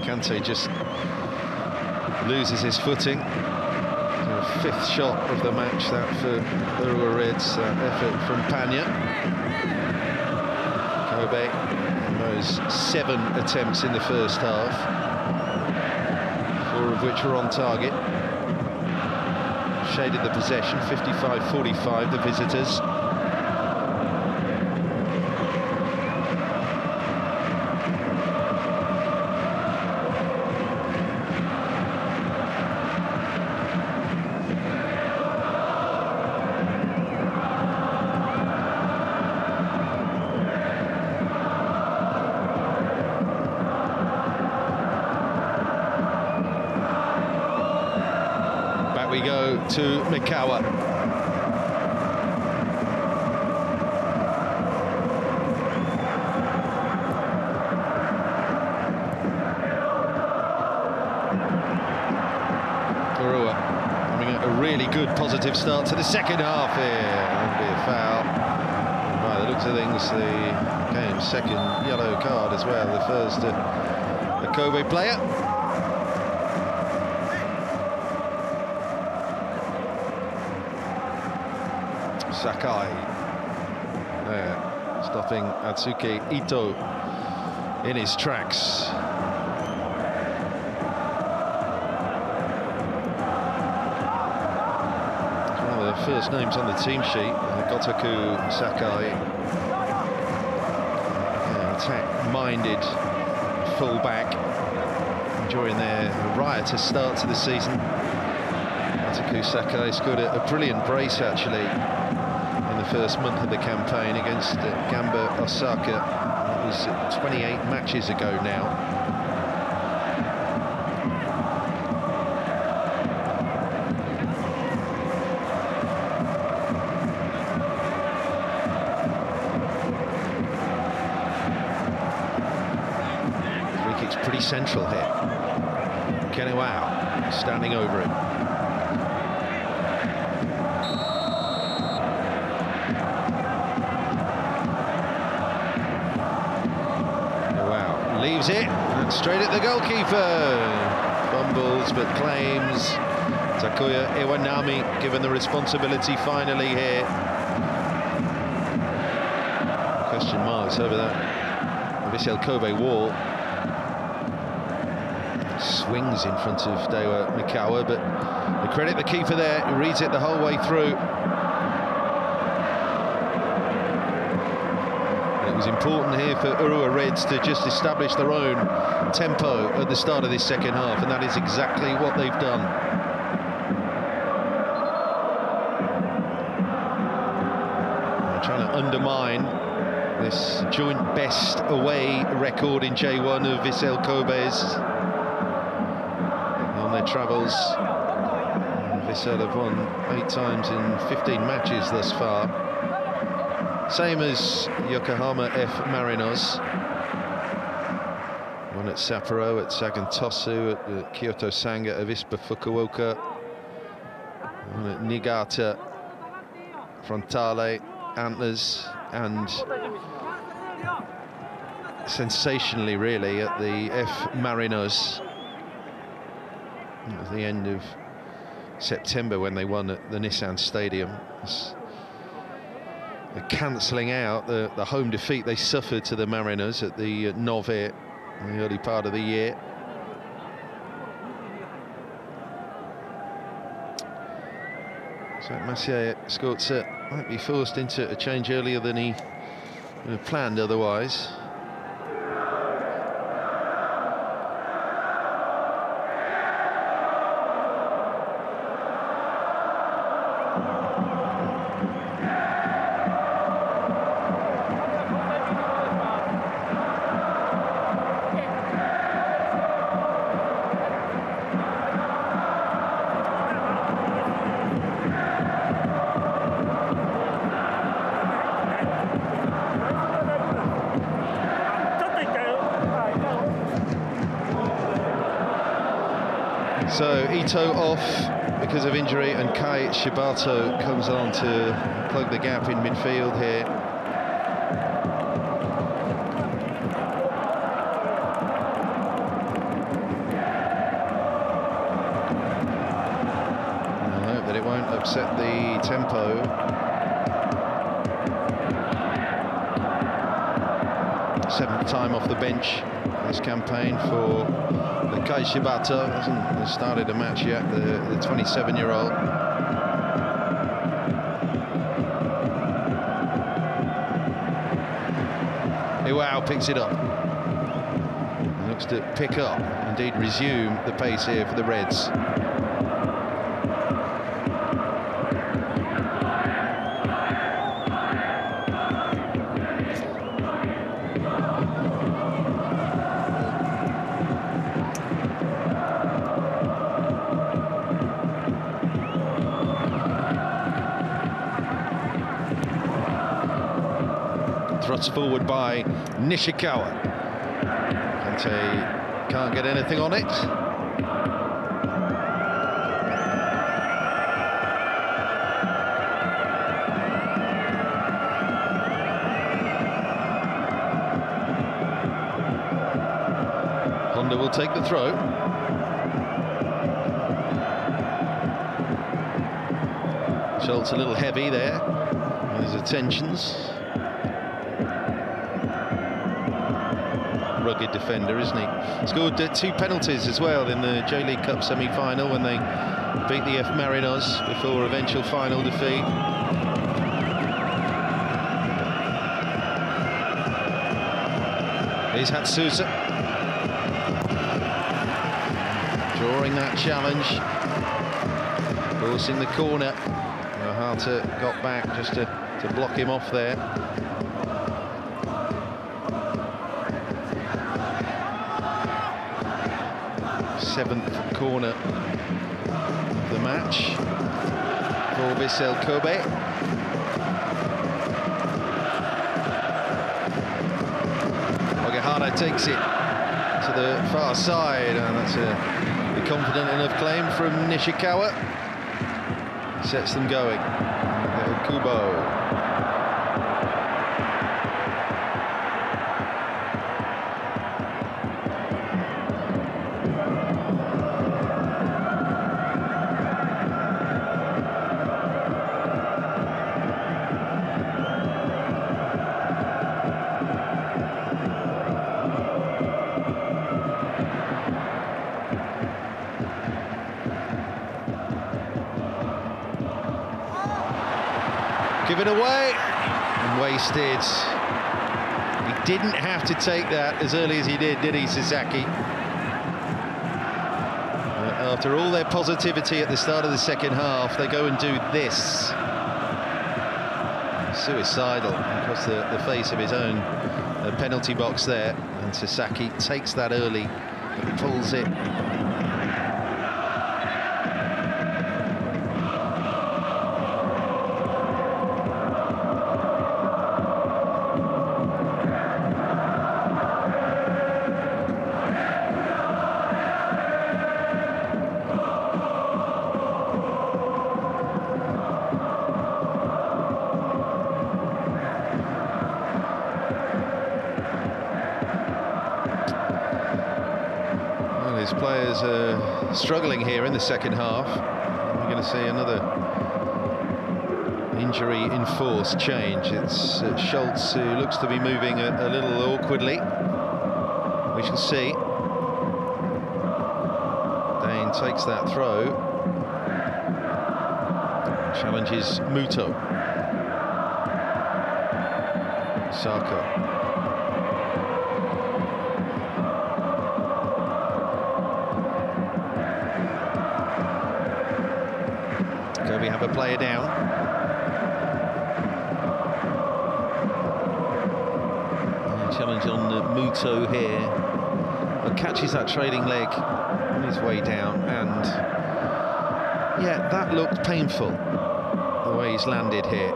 Kante just loses his footing. So fifth shot of the match, that for Urawa Reds. Effort from Panya. Kobe, those 7 attempts in the first half, 4 of which were on target. Shaded the possession, 55-45, the visitors. We go to Mikawa. Urawa having a really good positive start to the second half here. That'll be a foul. By the looks of things, the game's second yellow card as well. The first the Kobe player. Sakai there, stopping Atsuki Ito in his tracks. One of the first names on the team sheet, Gotoku Sakai. Attack-minded full-back, enjoying their riotous start to the season. Gotoku Sakai scored a brilliant brace, actually, first month of the campaign against Gamba Osaka. It was 28 matches ago now. Free kick's pretty central here. Kenewao standing over him. Leaves it, and straight at the goalkeeper. Fumbles, but claims. Takuya Iwanami given the responsibility finally here. Question marks over that Vissel Kobe wall. Swings in front of Dewa Mikawa, but they credit the keeper there, who reads it the whole way through. It was important here for Urawa Reds to just establish their own tempo at the start of this second half, and that is exactly what they've done. They're trying to undermine this joint best away record in J1 of Vissel Kobe's on their travels. Vissel have won 8 times in 15 matches thus far. Same as Yokohama F. Marinos. One at Sapporo, at Sagantosu, at Kyoto Sanga, Avispa Fukuoka. One at Niigata, Frontale, Antlers, and sensationally, really, at the F. Marinos. At the end of September when they won at the Nissan Stadium. They're cancelling out the home defeat they suffered to the Mariners at the Nove in the early part of the year. So MEIJI YASUDA might be forced into a change earlier than he planned otherwise. So Ito off because of injury, and Kai Shibato comes on to plug the gap in midfield here. And I hope that it won't upset the tempo. Seventh time off the bench this campaign for Kai Shibato. Hasn't started a match yet, the 27-year-old. Wow, picks it up. Looks to pick up, indeed resume the pace here for the Reds. Thrust forward by Nishikawa. Kante can't get anything on it. Honda will take the throw. Schultz a little heavy there with his attentions. Rugged defender, isn't he? Scored 2 penalties as well in the J.League Cup semi-final when they beat the F Marinos before eventual final defeat. Here's Hatsusa drawing that challenge, forcing the corner. Ohata got back just to block him off there. Seventh corner of the match for Vissel Kobe. Ogihara takes it to the far side, and that's a confident enough claim from Nishikawa. Sets them going. Kubo. Given away and wasted. He didn't have to take that as early as he did he, Sasaki? After all their positivity at the start of the second half, they go and do this. Suicidal across the face of his own penalty box there, and Sasaki takes that early, but pulls it. Players are struggling here in the second half. We're going to see another injury-enforced change. It's Schultz who looks to be moving a little awkwardly. We shall see. Dane takes that throw. Challenges Muto. Sako. Kobe have a player down. Challenge on Muto here, but catches that trailing leg on his way down, and yeah, that looked painful, the way he's landed here.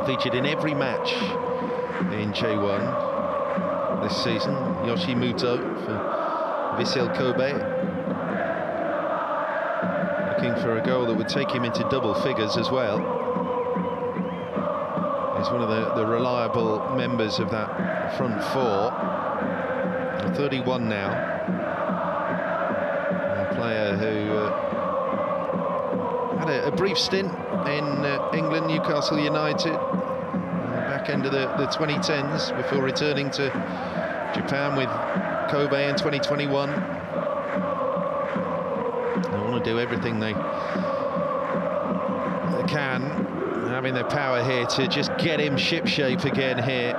Featured in every match in J1 this season, Yoshi Muto for Vissel Kobe, looking for a goal that would take him into double figures as well. He's one of the reliable members of that front four. 31 now, a player who had a brief stint in England, Newcastle United, back end of the 2010s, before returning to Japan with Kobe in 2021. They want to do everything they can, having their power here, to just get him shipshape again here.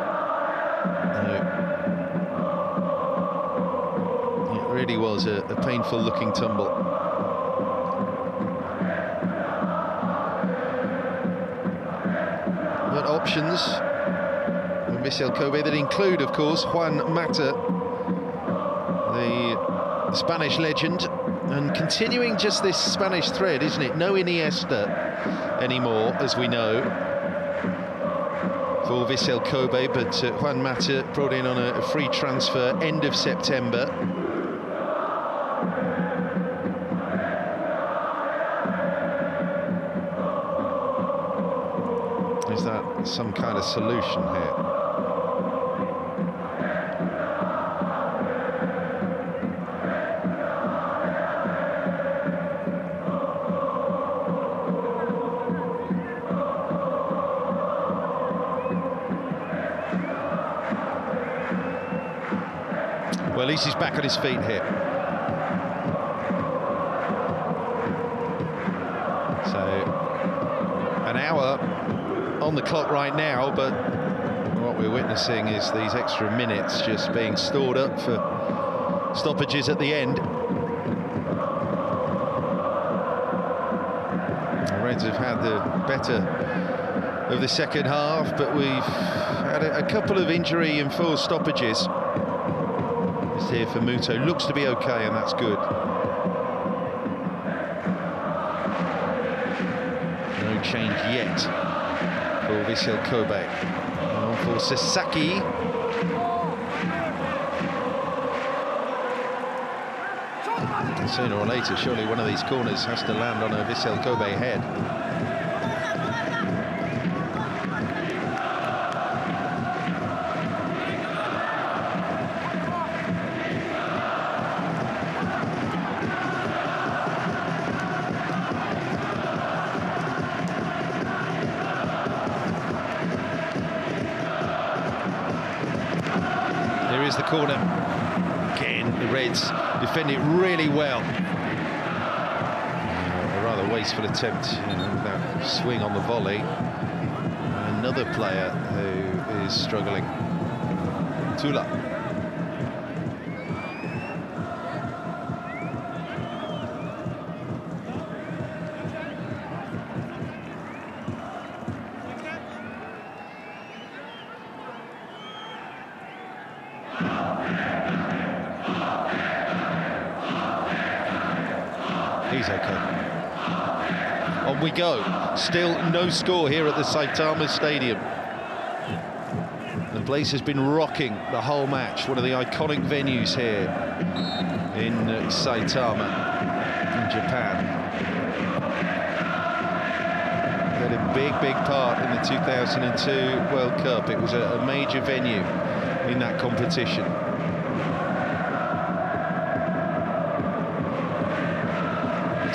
It really was a painful looking tumble. But options for Vissel Kobe that include, of course, Juan Mata, the Spanish legend, and continuing just this Spanish thread, isn't it? No Iniesta anymore, as we know, for Vissel Kobe, but Juan Mata brought in on a free transfer end of September. Is that some kind of solution here? Well, at least he's back on his feet here. So, an hour on the clock right now, but what we're witnessing is these extra minutes just being stored up for stoppages at the end. The Reds have had the better of the second half, but we've had a couple of injury and forced stoppages. It's here for Muto, looks to be okay, and that's good. No change yet for Vissel Kobe. On for Sasaki. And sooner or later, surely one of these corners has to land on a Vissel Kobe head. The corner again. The Reds defend it really well. A rather wasteful attempt, with that swing on the volley. Another player who is struggling, Tula. He's okay. On we go. Still no score here at the Saitama Stadium. The place has been rocking the whole match. One of the iconic venues here in Saitama, in Japan. played a big part in the 2002 World Cup. It was a major venue in that competition.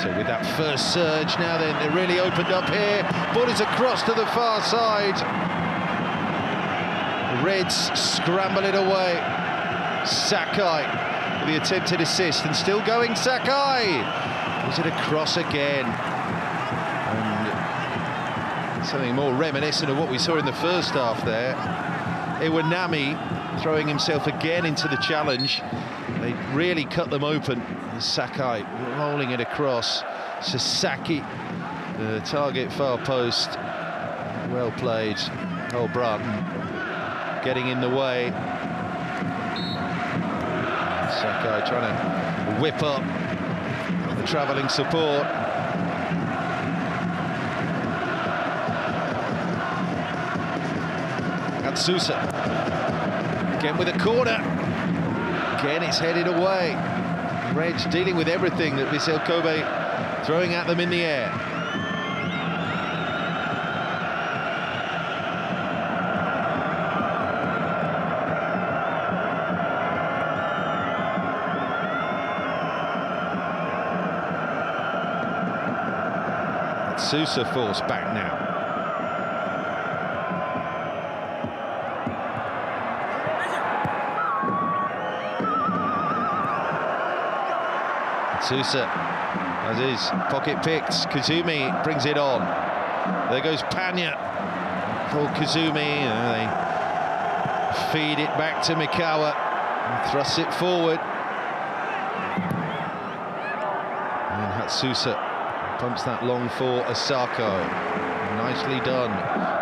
So with that first surge now then, they really opened up here. Ball is across to the far side. The Reds scramble it away. Sakai with the attempted assist, and still going Sakai. Was it a cross again? And something more reminiscent of what we saw in the first half there. Iwanami throwing himself again into the challenge. They really cut them open. Sakai rolling it across. Sasaki, the target far post. Well played. Oh, Bratton getting in the way. Sakai trying to whip up the travelling support. Atsusa again with a corner. Again, it's headed away. Reds dealing with everything that Vissel Kobe throwing at them in the air. Sousa forced back now. Sousa, as is, pocket picked. Kazumi brings it on. There goes Panya for Kazumi. They feed it back to Mikawa and thrusts it forward. And Hatsusa pumps that long for Asako. Nicely done.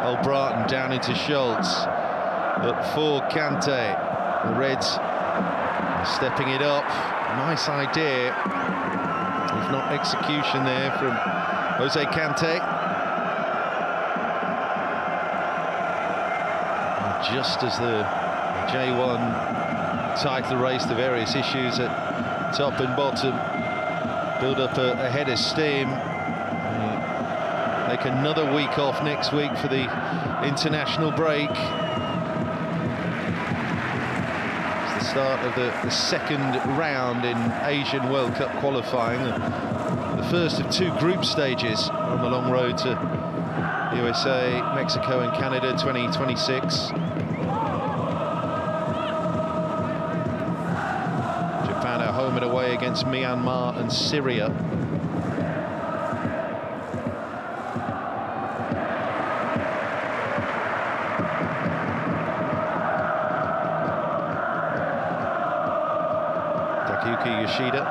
Old Bratton down into Schultz. Up for Kante. The Reds stepping it up. Nice idea, if not execution there from Jose Kante. And just as the J1 title race, the various issues at top and bottom build up a head of steam. Take another week off next week for the international break. Start of the second round in Asian World Cup qualifying, the first of two group stages on the long road to USA, Mexico and Canada 2026. Japan are home and away against Myanmar and Syria. Yoshida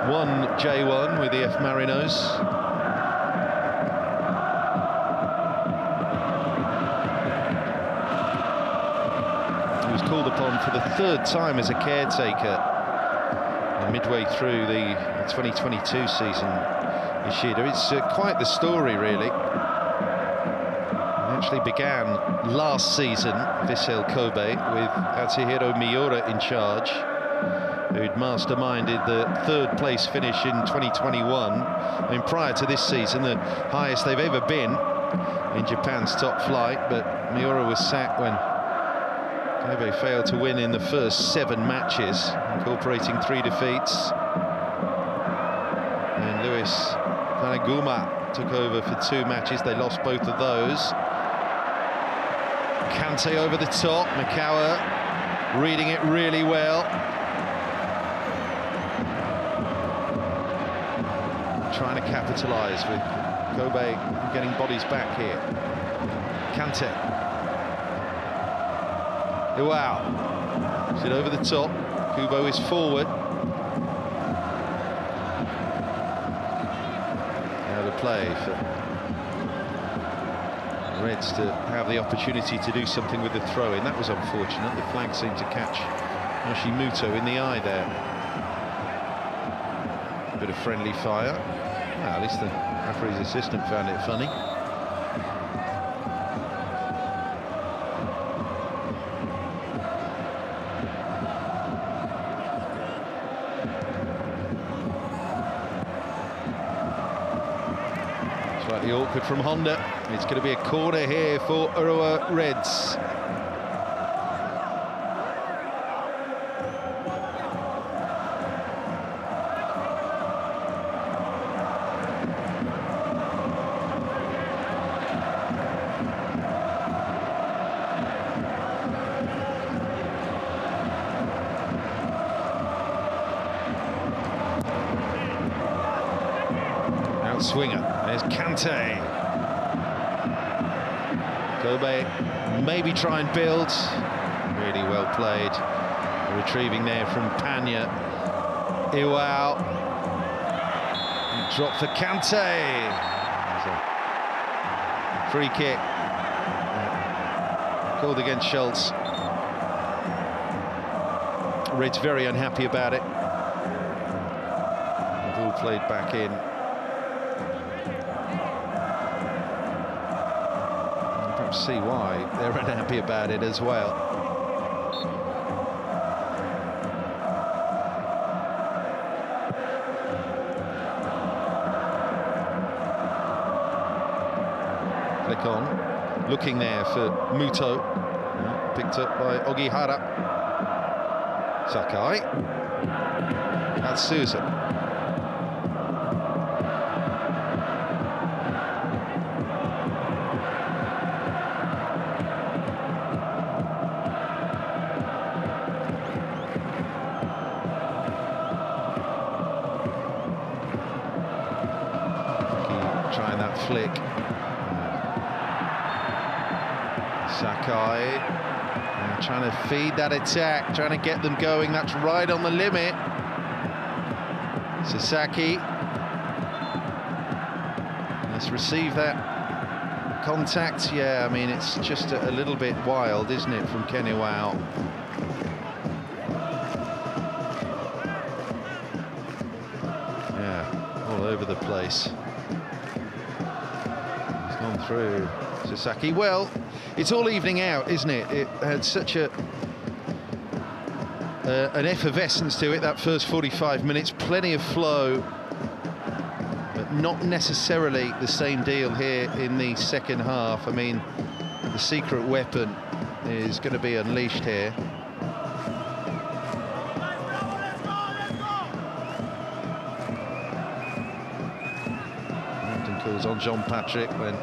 won J1 with the F Marinos. He was called upon for the third time as a caretaker midway through the 2022 season. Yoshida, it's quite the story really. It actually began last season, Vissel Kobe, with Atsuhiro Miura in charge, who'd masterminded the third place finish in 2021. I mean, prior to this season, the highest they've ever been in Japan's top flight, but Miura was sacked when Kobe failed to win in the first 7 matches, incorporating 3 defeats. And Luis Tanaguma took over for 2 matches. They lost both of those. Kante over the top, Mikawa reading it really well. Trying to capitalise with Kobe getting bodies back here. Kante. Wow. Is it over the top? Kubo is forward. Now the play for the Reds to have the opportunity to do something with the throw-in. That was unfortunate. The flag seemed to catch Hashimoto in the eye there. Bit of friendly fire. Well, at least the referee's assistant found it funny. That's right, Slightly awkward from Honda. It's going to be a corner here for Urawa Reds. Swinger, there's Kante. Kobe maybe try and build. Really well played. Retrieving there from Panya. Iwao. Drop for Kante. Free kick. Called against Schultz. Reds very unhappy about it. Ball played back in. See why they're unhappy about it as well. Flick on, looking there for Muto, picked up by Ogihara. Sakai, that's Sousa. Trying that flick. Sakai trying to feed that attack, trying to get them going. That's right on the limit. Sasaki. Let's receive that contact. Yeah, I mean, it's just a little bit wild, isn't it, from Keniwao? Yeah, all over the place. Through Sasaki. Well, it's all evening out, isn't it? It had such an effervescence to it, that first 45 minutes, plenty of flow, but not necessarily the same deal here in the second half. I mean, the secret weapon is going to be unleashed here. Hampton calls on John Patrick when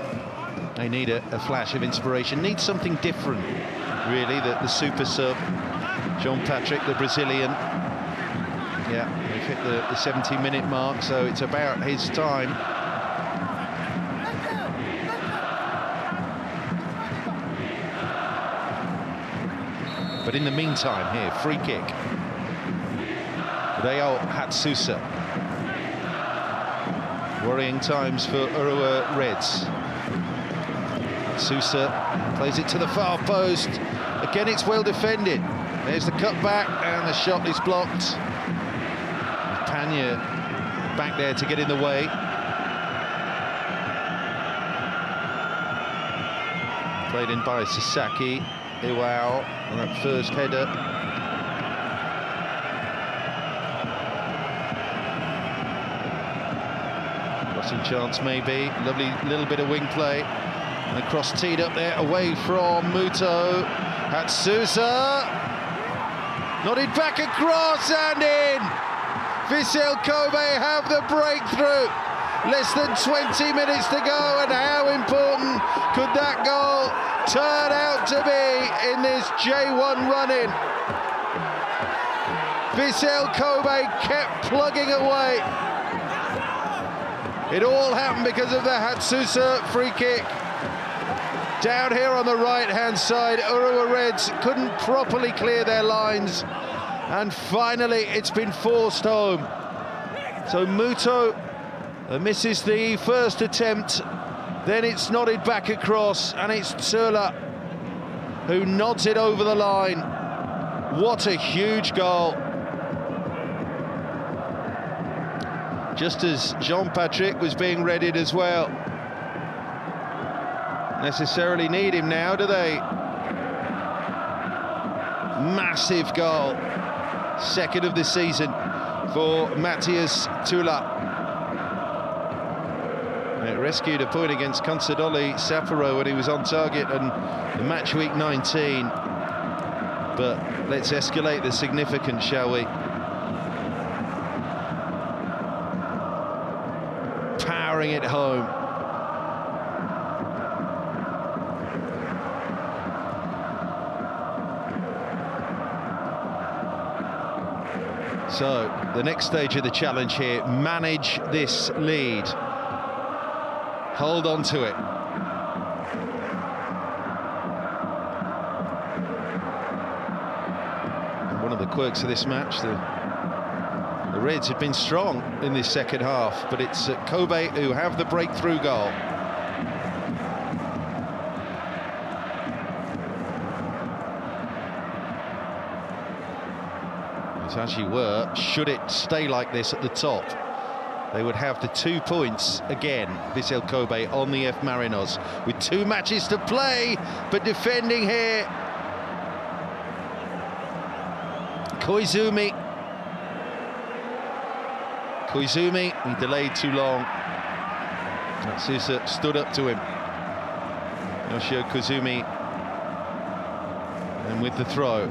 they need a flash of inspiration, need something different, really, the super sub. John Patrick, the Brazilian. Yeah, they've hit the 70-minute mark, so it's about his time. But in the meantime here, free kick. Reo Hatsusa. Worrying times for Urawa Reds. Sousa plays it to the far post. Again, it's well defended. There's the cutback, and the shot is blocked. Panya back there to get in the way. Played in by Sasaki. Iwao on that first header. Crossing chance maybe. Lovely little bit of wing play. And the cross teed up there, away from Muto. Hatsusa. Nodded back across and in. Vissel Kobe have the breakthrough. Less than 20 minutes to go, and how important could that goal turn out to be in this J1 run-in? Vissel Kobe kept plugging away. It all happened because of the Hatsusa free kick. Down here on the right-hand side, Urawa Reds couldn't properly clear their lines, and finally it's been forced home. So Muto misses the first attempt, then it's nodded back across, and it's Tsula who nods it over the line. What a huge goal. Just as Jean Patrick was being readied as well. Necessarily need him now, do they? Massive goal. Second of the season for Matthias Tula. It rescued a point against Consadole Sapporo when he was on target and the match week 19. But let's escalate the significance, shall we? Powering it home. So, the next stage of the challenge here, manage this lead. Hold on to it. And one of the quirks of this match, the Reds have been strong in this second half, but it's Kobe who have the breakthrough goal. As you were, should it stay like this at the top, they would have the 2 points again, Vissel Kobe on the F Marinos, with 2 matches to play, but defending here. Koizumi, he delayed too long. Natsusa stood up to him. Yoshio Koizumi, and with the throw.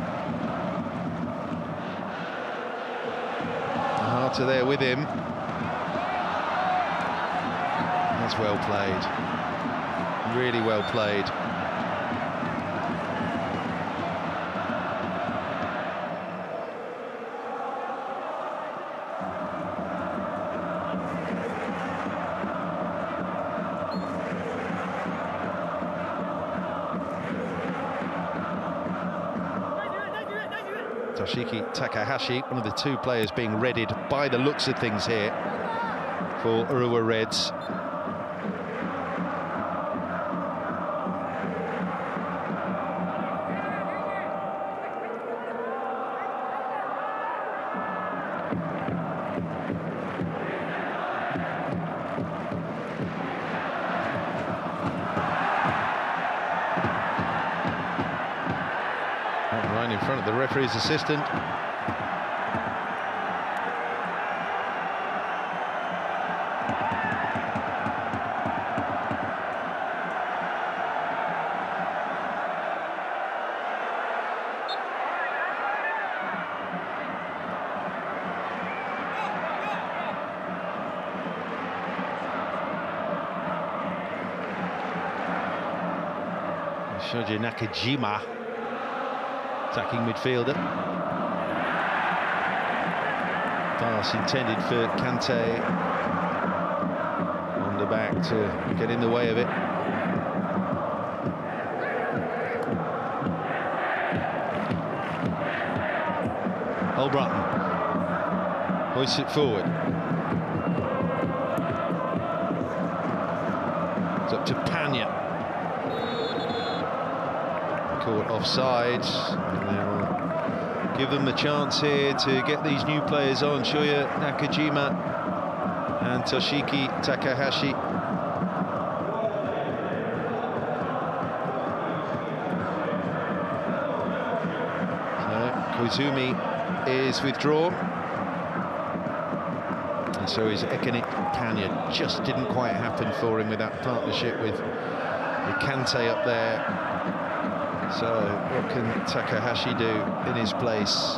Harter there with him. That's well played. Really well played. Toshiki Takahashi, one of the 2 players being readied by the looks of things here for Urawa Reds. Right in front of the referee's assistant. Shoji Nakajima, attacking midfielder. Pass intended for Kante. On the back to get in the way of it. Holbrotten hoists it forward. It's up to Panya. Caught offside, and they'll give them the chance here to get these new players on, Shoya Nakajima and Toshiki Takahashi. So Koizumi is withdrawn, and so is Ekene Panya. Just didn't quite happen for him with that partnership with Kante up there. So what can Takahashi do in his place?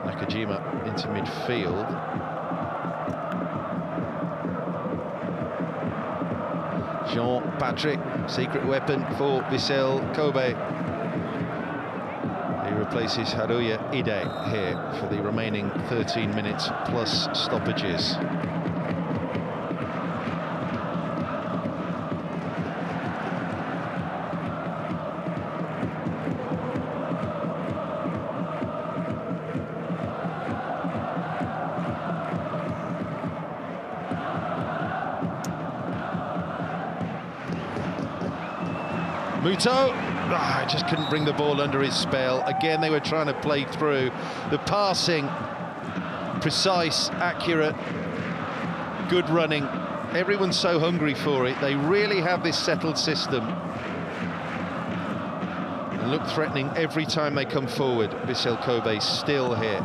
Nakajima into midfield. Jean-Patrick, secret weapon for Vissel Kobe. He replaces Haruya Ide here for the remaining 13 minutes plus stoppages. Muto, just couldn't bring the ball under his spell. Again, they were trying to play through. The passing, precise, accurate, good running. Everyone's so hungry for it. They really have this settled system. And look threatening every time they come forward. Vissel Kobe still here.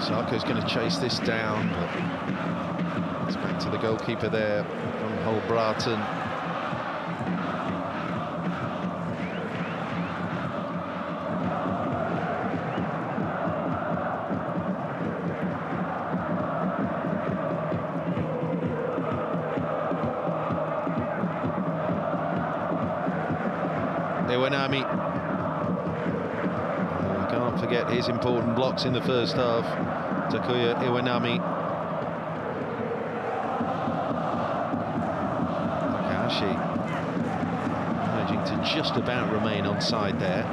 Sarko's going to chase this down, but it's back to the goalkeeper there from Holbraten. Iwanami. Can't forget his important blocks in the first half. Takuya Iwanami. Takahashi managing to just about remain onside there.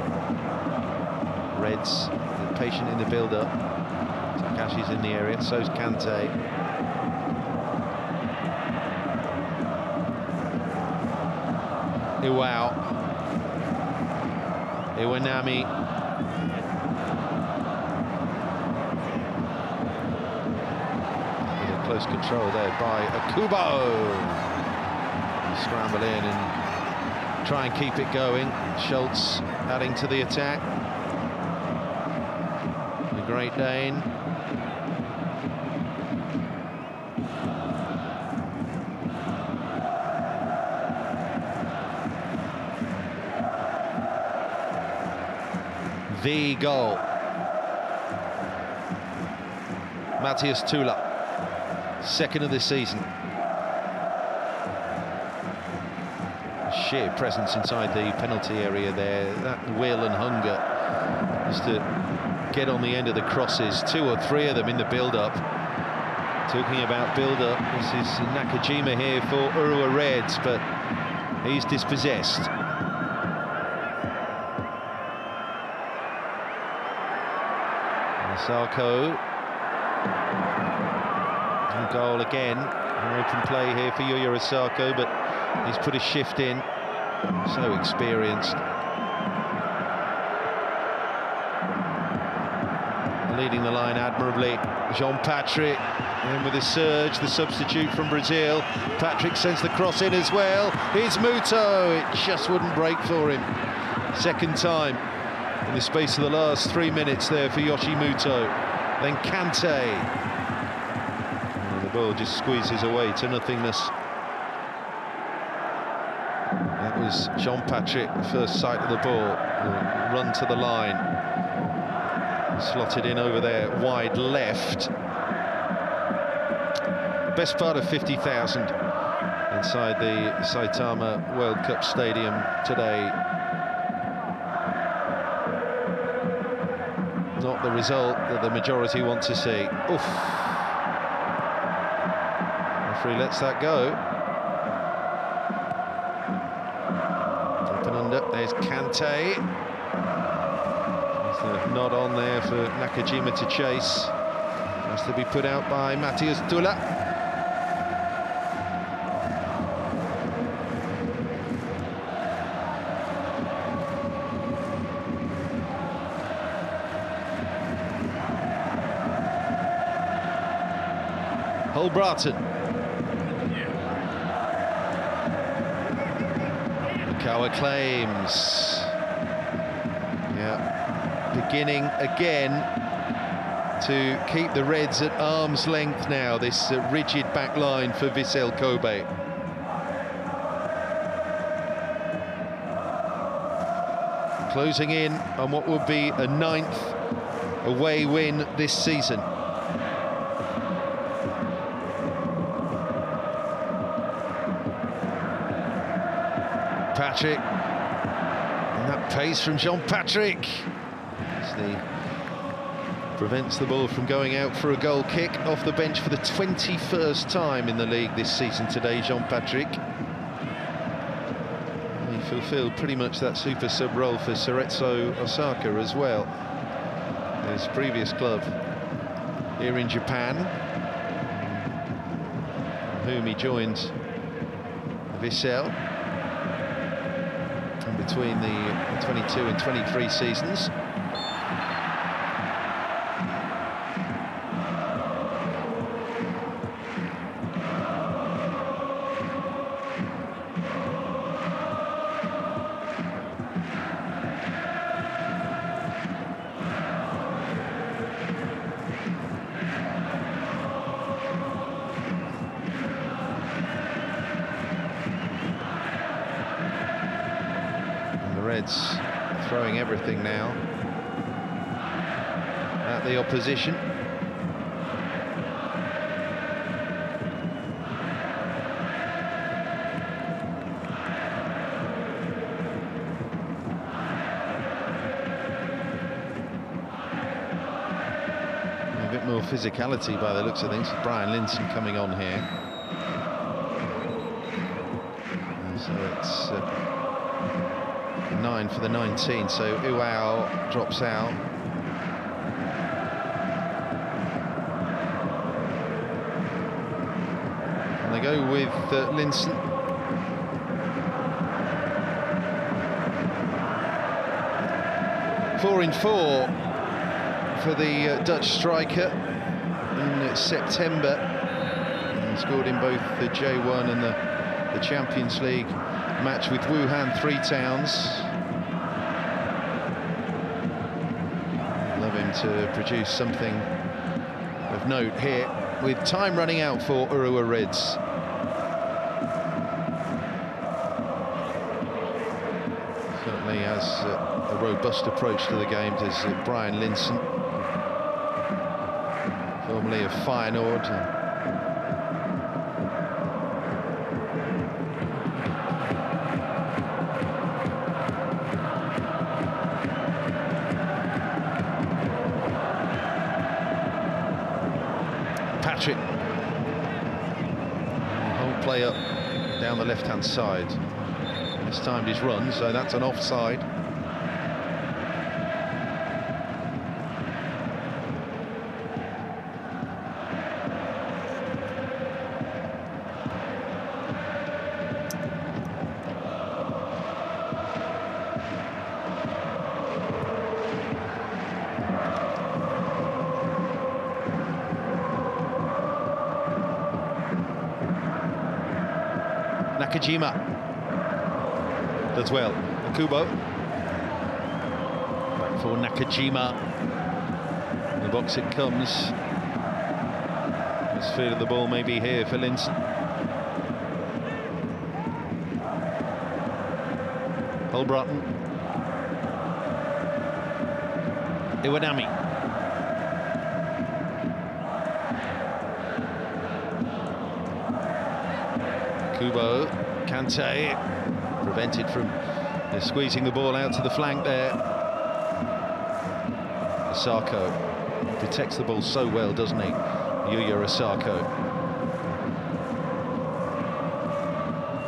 Reds patient in the build-up. Takahashi's in the area, so's Kante. Iwao. Iwanami. Close control there by Akubo. Scramble in and try and keep it going. Schultz adding to the attack. The Great Dane. The goal. Matthias Tula. Second of this season. Sheer presence inside the penalty area there. That will and hunger just to get on the end of the crosses. 2 or 3 of them in the build-up. Talking about build-up, this is Nakajima here for Urawa Reds, but he's dispossessed. Sarko. Goal again. An open play here for Yuya Osako, but he's put his shift in. So experienced. Leading the line admirably. Jean-Patrick, and with a surge, the substitute from Brazil. Patrick sends the cross in as well. Here's Muto. It just wouldn't break for him. Second time in the space of the last 3 minutes there for Yoshi Muto. Then Kante. And the ball just squeezes away to nothingness. That was Jean-Patrick, first sight of the ball. Run to the line. Slotted in over there, wide left. Best part of 50,000 inside the Saitama World Cup Stadium today. Not the result that the majority want to see. Oof. Referee lets that go. Up and under, there's Kante. There's the nod on there for Nakajima to chase. Has to be put out by Matthias Tula. Holbraten. Makawa claims. Yeah, beginning again to keep the Reds at arm's length now, this rigid back line for Vissel Kobe. Closing in on what would be a 9th away win this season. Patrick, and that pace from Jean-Patrick prevents the ball from going out for a goal kick. Off the bench for the 21st time in the league this season today, Jean-Patrick. He fulfilled pretty much that super sub role for Cerezo Osaka as well, his previous club here in Japan, whom he joined Vissel between the 22 and 23 seasons. Reds throwing everything now at the opposition. A bit more physicality by the looks of things. Brian Linson coming on here. So it's 9 for the 19, so Urawa drops out. And they go with Linson. Four in four for the Dutch striker in September. He scored in both the J1 and the Champions League match with Wuhan 3 Towns. Love him to produce something of note here, with time running out for Urawa Reds. Certainly has a robust approach to the game, does Brian Linson, formerly of Feyenoord. Patrick, whole play up down the left-hand side. Mistimed his run, so that's an offside. Nakajima does well. Kubo back for Nakajima. In the box it comes. This feel of the ball maybe here for Linson. Paul Broughton. Iwanami. Kubo, Kante, prevented from squeezing the ball out to the flank there. Asako detects the ball so well, doesn't he? Yuya Asako.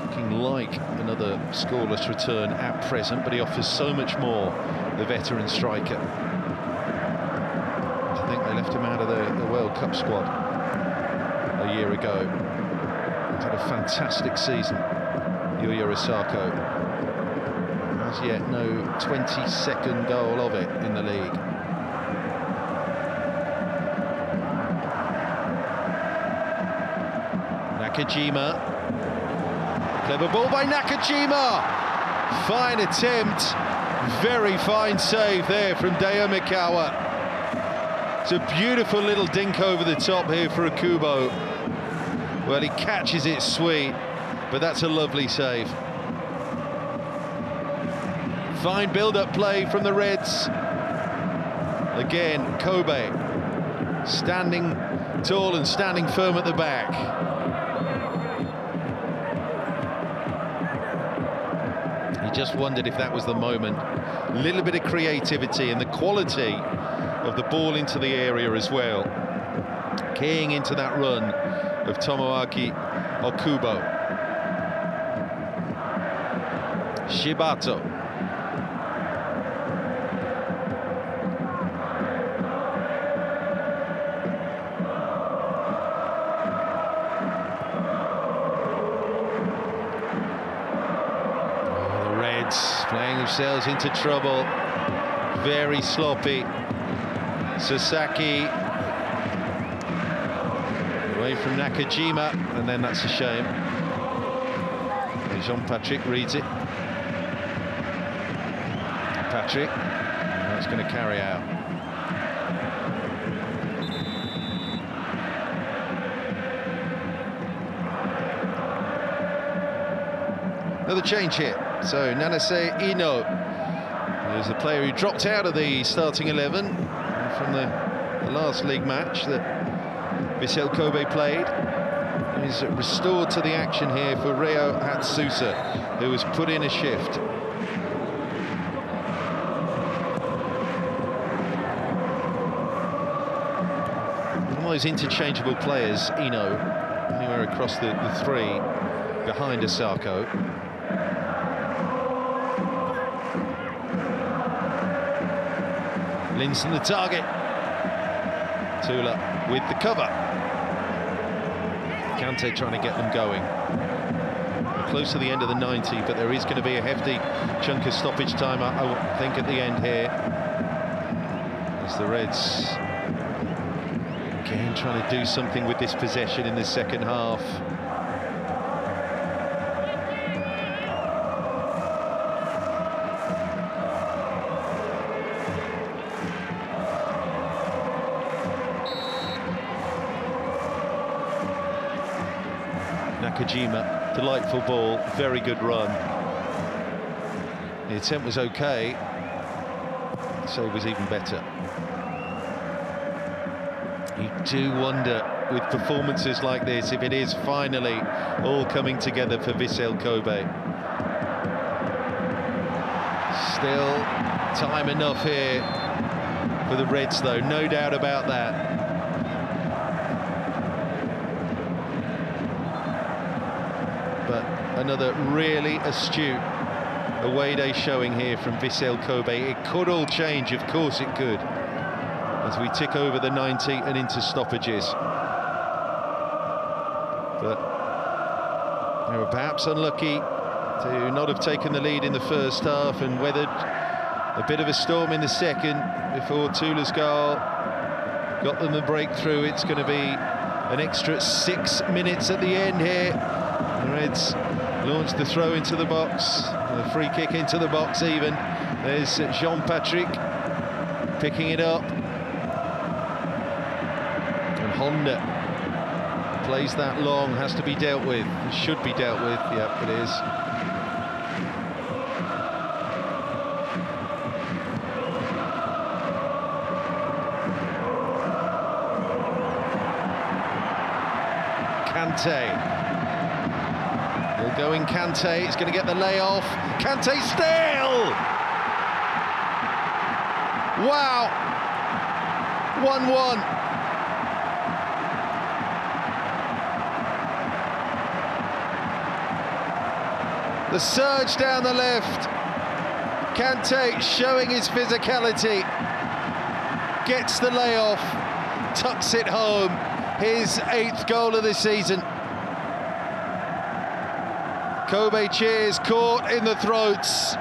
Looking like another scoreless return at present, but he offers so much more, the veteran striker. I think they left him out of the World Cup squad a year ago. He's had a fantastic season, Yuya Asako. As yet, no 22nd goal of it in the league. Nakajima. Clever ball by Nakajima. Fine attempt. Very fine save there from Deo Mikawa. It's a beautiful little dink over the top here for Kubo. Well, he catches it sweet, but that's a lovely save. Fine build-up play from the Reds. Again, Kobe standing tall and standing firm at the back. He just wondered if that was the moment. A little bit of creativity and the quality of the ball into the area as well. Keying into that run of Tomoaki Okubo. Shibato. The Reds playing themselves into trouble. Very sloppy. Sasaki away from Nakajima, and then that's a shame. Jean-Patrick reads it. Patrick, that's going to carry out. Another change here. So Nanase Ino was the player who dropped out of the starting 11 from the last league match that Vissel Kobe played. He's restored to the action here for Urawa Yasuda, who has put in a shift. One of those interchangeable players, Eno, anywhere across the three behind Asako. Linson the target. Tula with the cover. Kante trying to get them going. We're close to the end of the 90, but there is going to be a hefty chunk of stoppage time, I think, at the end here. As the Reds again trying to do something with this possession in the second half. Nakajima, delightful ball, very good run. The attempt was okay, the save was even better. You do wonder, with performances like this, if it is finally all coming together for Vissel Kobe. Still time enough here for the Reds, though, no doubt about that. But another really astute away day showing here from Vissel Kobe. It could all change, of course it could, as we tick over the 90 and into stoppages. But they were perhaps unlucky to not have taken the lead in the first half and weathered a bit of a storm in the second before Tula's goal got them the breakthrough. It's going to be an extra 6 minutes at the end here. The Reds launched the throw into the box, the free kick into the box even. There's Jean-Patrick picking it up. And Honda plays that long, has to be dealt with, should be dealt with. Yep, it is. Kante. He'll go in Kante, he's going to get the layoff. Kante still! Wow! 1-1. The surge down the left. Kante showing his physicality. Gets the layoff, tucks it home. His 8th goal of the season. Kobe cheers, caught in the throats.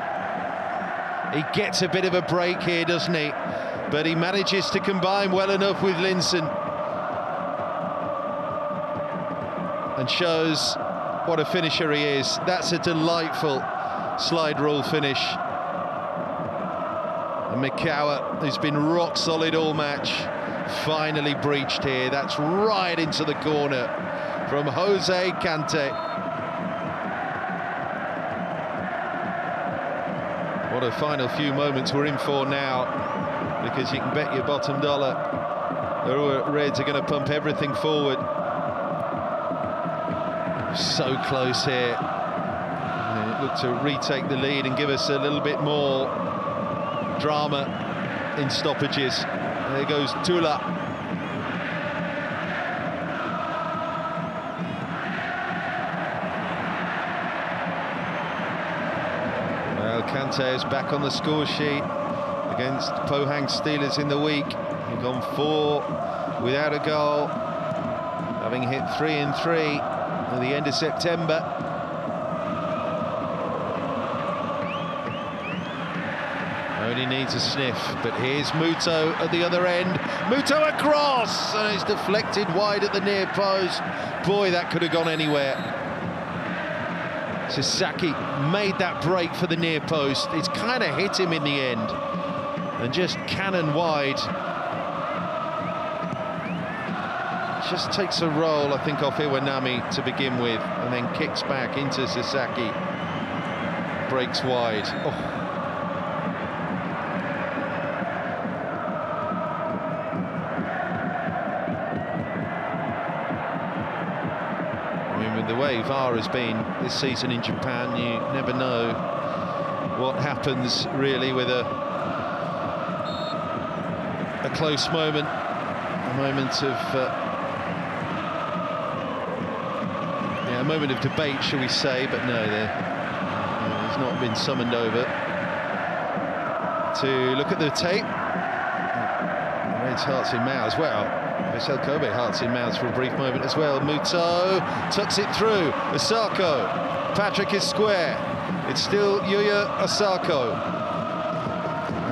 He gets a bit of a break here, doesn't he? But he manages to combine well enough with Linson. And shows what a finisher he is. That's a delightful slide rule finish. And Mikawa, who's been rock solid all match, finally breached here. That's right into the corner from Jose Kante. What a final few moments we're in for now, because you can bet your bottom dollar the Reds are going to pump everything forward. So close here. Look to retake the lead and give us a little bit more drama in stoppages. There goes Tula. Well, Kante is back on the score sheet against Pohang Steelers in the week. He's gone 4 without a goal, having hit 3 in 3 at the end of September. Only needs a sniff, but here's Muto at the other end. Muto across, and it's deflected wide at the near post. Boy, that could have gone anywhere. Sasaki made that break for the near post. It's kind of hit him in the end, and just cannon wide. Just takes a roll, I think, off Iwanami to begin with, and then kicks back into Sasaki. Breaks wide. Oh. the way VAR has been this season in Japan, you never know what happens really with a close moment, a moment of a moment of debate, shall we say, but no, he's not been summoned over to look at the tape. Reds hearts in mouths. Well, Vissel Kobe hearts in mouths for a brief moment as well. Muto tucks it through. Osako. Patrick is square. It's still Yuya Osako.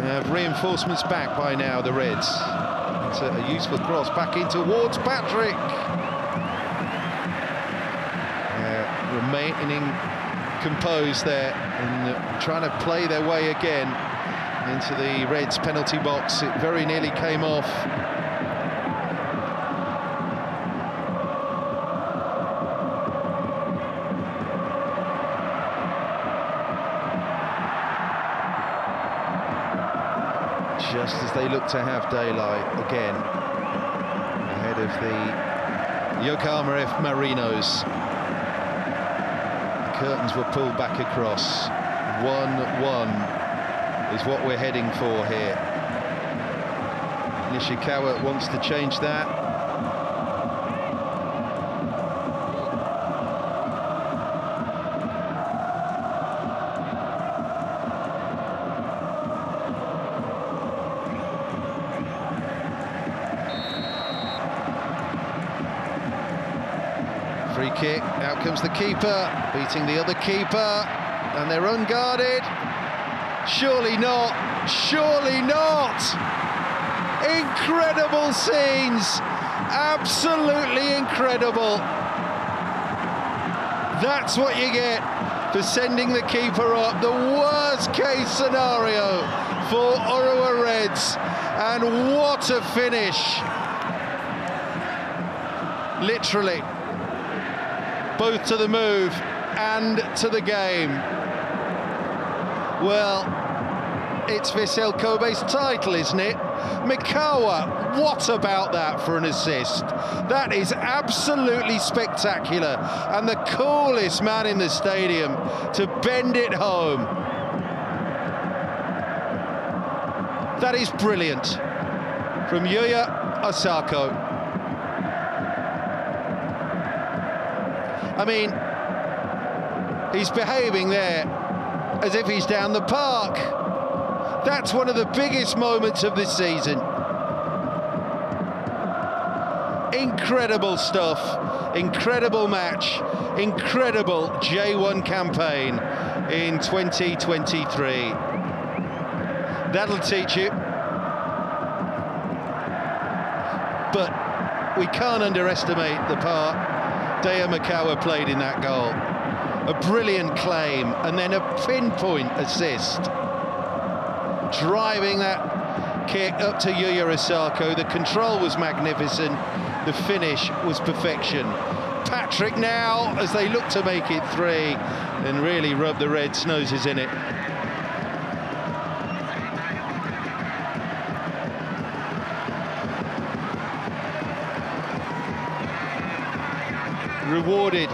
They have reinforcements back by now, the Reds. It's a useful cross back in towards Patrick. Remaining composed there and trying to play their way again into the Reds penalty box. It very nearly came off. Just as they look to have daylight again ahead of the Yokohama F Marinos. Curtains were pulled back across. 1-1 is what we're heading for here. Nishikawa wants to change that. Free kick, out comes the keeper, beating the other keeper, and they're unguarded. Surely not, surely not! Incredible scenes, absolutely incredible. That's what you get for sending the keeper up. The worst case scenario for Urawa Reds, and what a finish. Literally. Both to the move and to the game. Well, it's Vissel Kobe's title, isn't it? Mikawa, what about that for an assist? That is absolutely spectacular, and the coolest man in the stadium to bend it home. That is brilliant from Yuya Osako. I mean, he's behaving there as if he's down the park. That's one of the biggest moments of this season. Incredible stuff, incredible match, incredible J1 campaign in 2023. That'll teach you. But we can't underestimate the part Daya Mikawa played in that goal. A brilliant claim and then a pinpoint assist. Driving that kick up to Yuya Osako. The control was magnificent. The finish was perfection. Patrick now, as they look to make it 3 and really rub the Reds' noses in it. Rewarded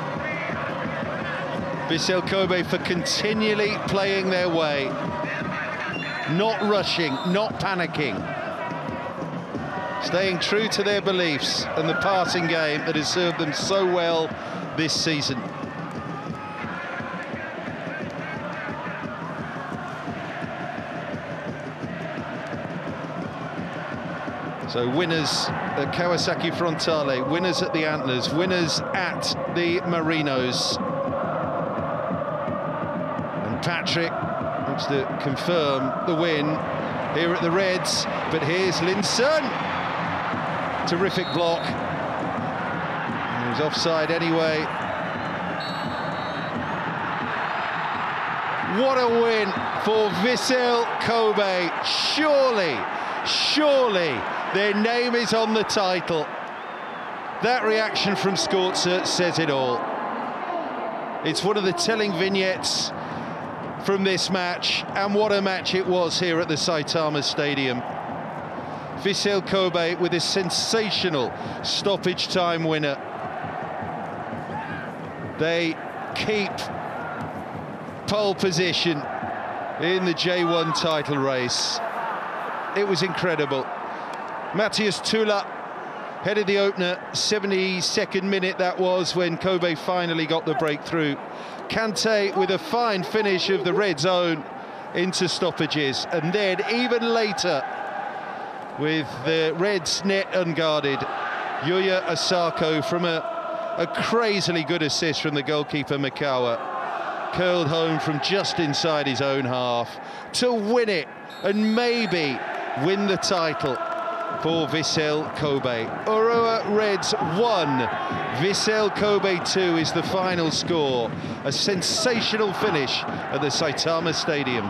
Vissel Kobe for continually playing their way, not rushing, not panicking, staying true to their beliefs and the passing game that has served them so well this season. So winners at Kawasaki Frontale, winners at the Antlers, winners at the Marinos. And Patrick wants to confirm the win here at the Reds, but here's Linson. Terrific block. He was offside anyway. What a win for Vissel Kobe. Surely their name is on the title. That reaction from Scorza says it all. It's one of the telling vignettes from this match, and what a match it was here at the Saitama Stadium. Vissel Kobe with a sensational stoppage time winner. They keep pole position in the J1 title race. It was incredible. Matthias Tula headed the opener, 72nd minute that was, when Kobe finally got the breakthrough. Kante with a fine finish of the red zone into stoppages, and then even later, with the Reds net unguarded, Yuya Osako from a crazily good assist from the goalkeeper Mikawa, curled home from just inside his own half to win it and maybe win the title for Vissel Kobe. Urawa Reds 1, Vissel Kobe 2 is the final score. A sensational finish at the Saitama Stadium.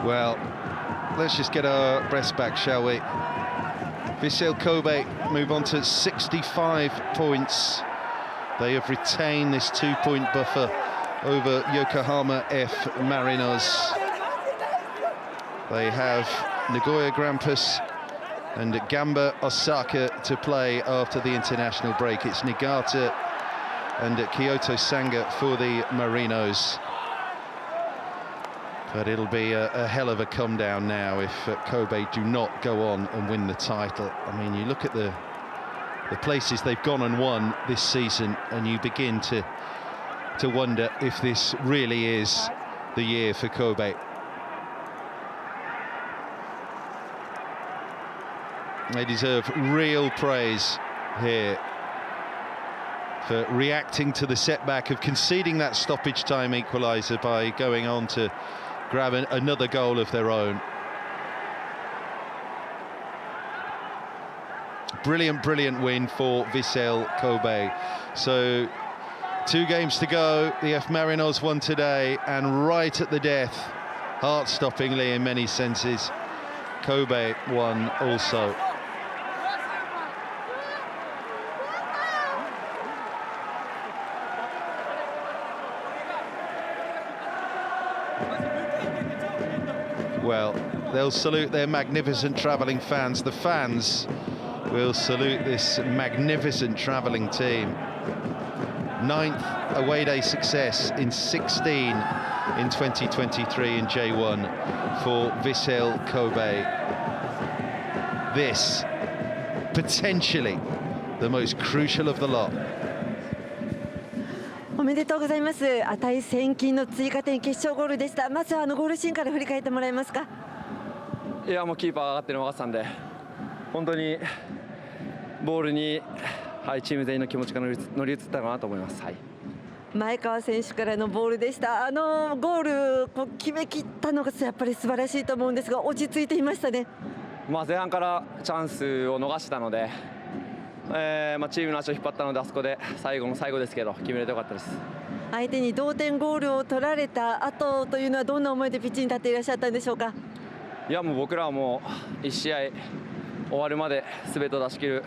Well, let's just get our breaths back, shall we? Vissel Kobe move on to 65 points. They have retained this 2-point buffer over Yokohama F Marinos. They have Nagoya Grampus and Gamba Osaka to play after the international break. It's Niigata and Kyoto Sanga for the Marinos. But it'll be a hell of a come down now if Kobe do not go on and win the title. I mean, you look at the places they've gone and won this season, and you begin to wonder if this really is the year for Kobe. They deserve real praise here for reacting to the setback of conceding that stoppage time equaliser by going on to grab another goal of their own. Brilliant win for Vissel Kobe. So 2 games to go. The F Marinos won today, and right at the death, heart-stoppingly in many senses, Kobe won also. Well, they'll salute their magnificent travelling fans. The fans will salute this magnificent travelling team. 9th away day success in 16 in 2023 in J1 for Vissel Kobe. This, potentially, the most crucial of the lot. おめでとうございます。値千金の追加点決勝ゴールでした。まずはゴールシーンから振り返ってもらえますか。いや、もうキーパーが上がってるの分かってたんで、本当にボールに、チーム全員の気持ちが乗り移ったかなと思います。前川選手からのボールでした。ゴール決めきったのがやっぱり素晴らしいと思うんですが、落ち着いていましたね。前半からチャンスを逃してたので、チームの足を引っ張ったので、あそこで最後の最後ですけど決めれてよかったです。相手に同点ゴールを取られた後というのはどんな思いでピッチに立っていらっしゃったんでしょうか。いや、もう僕らはもう1試合終わるまで全てを出し切る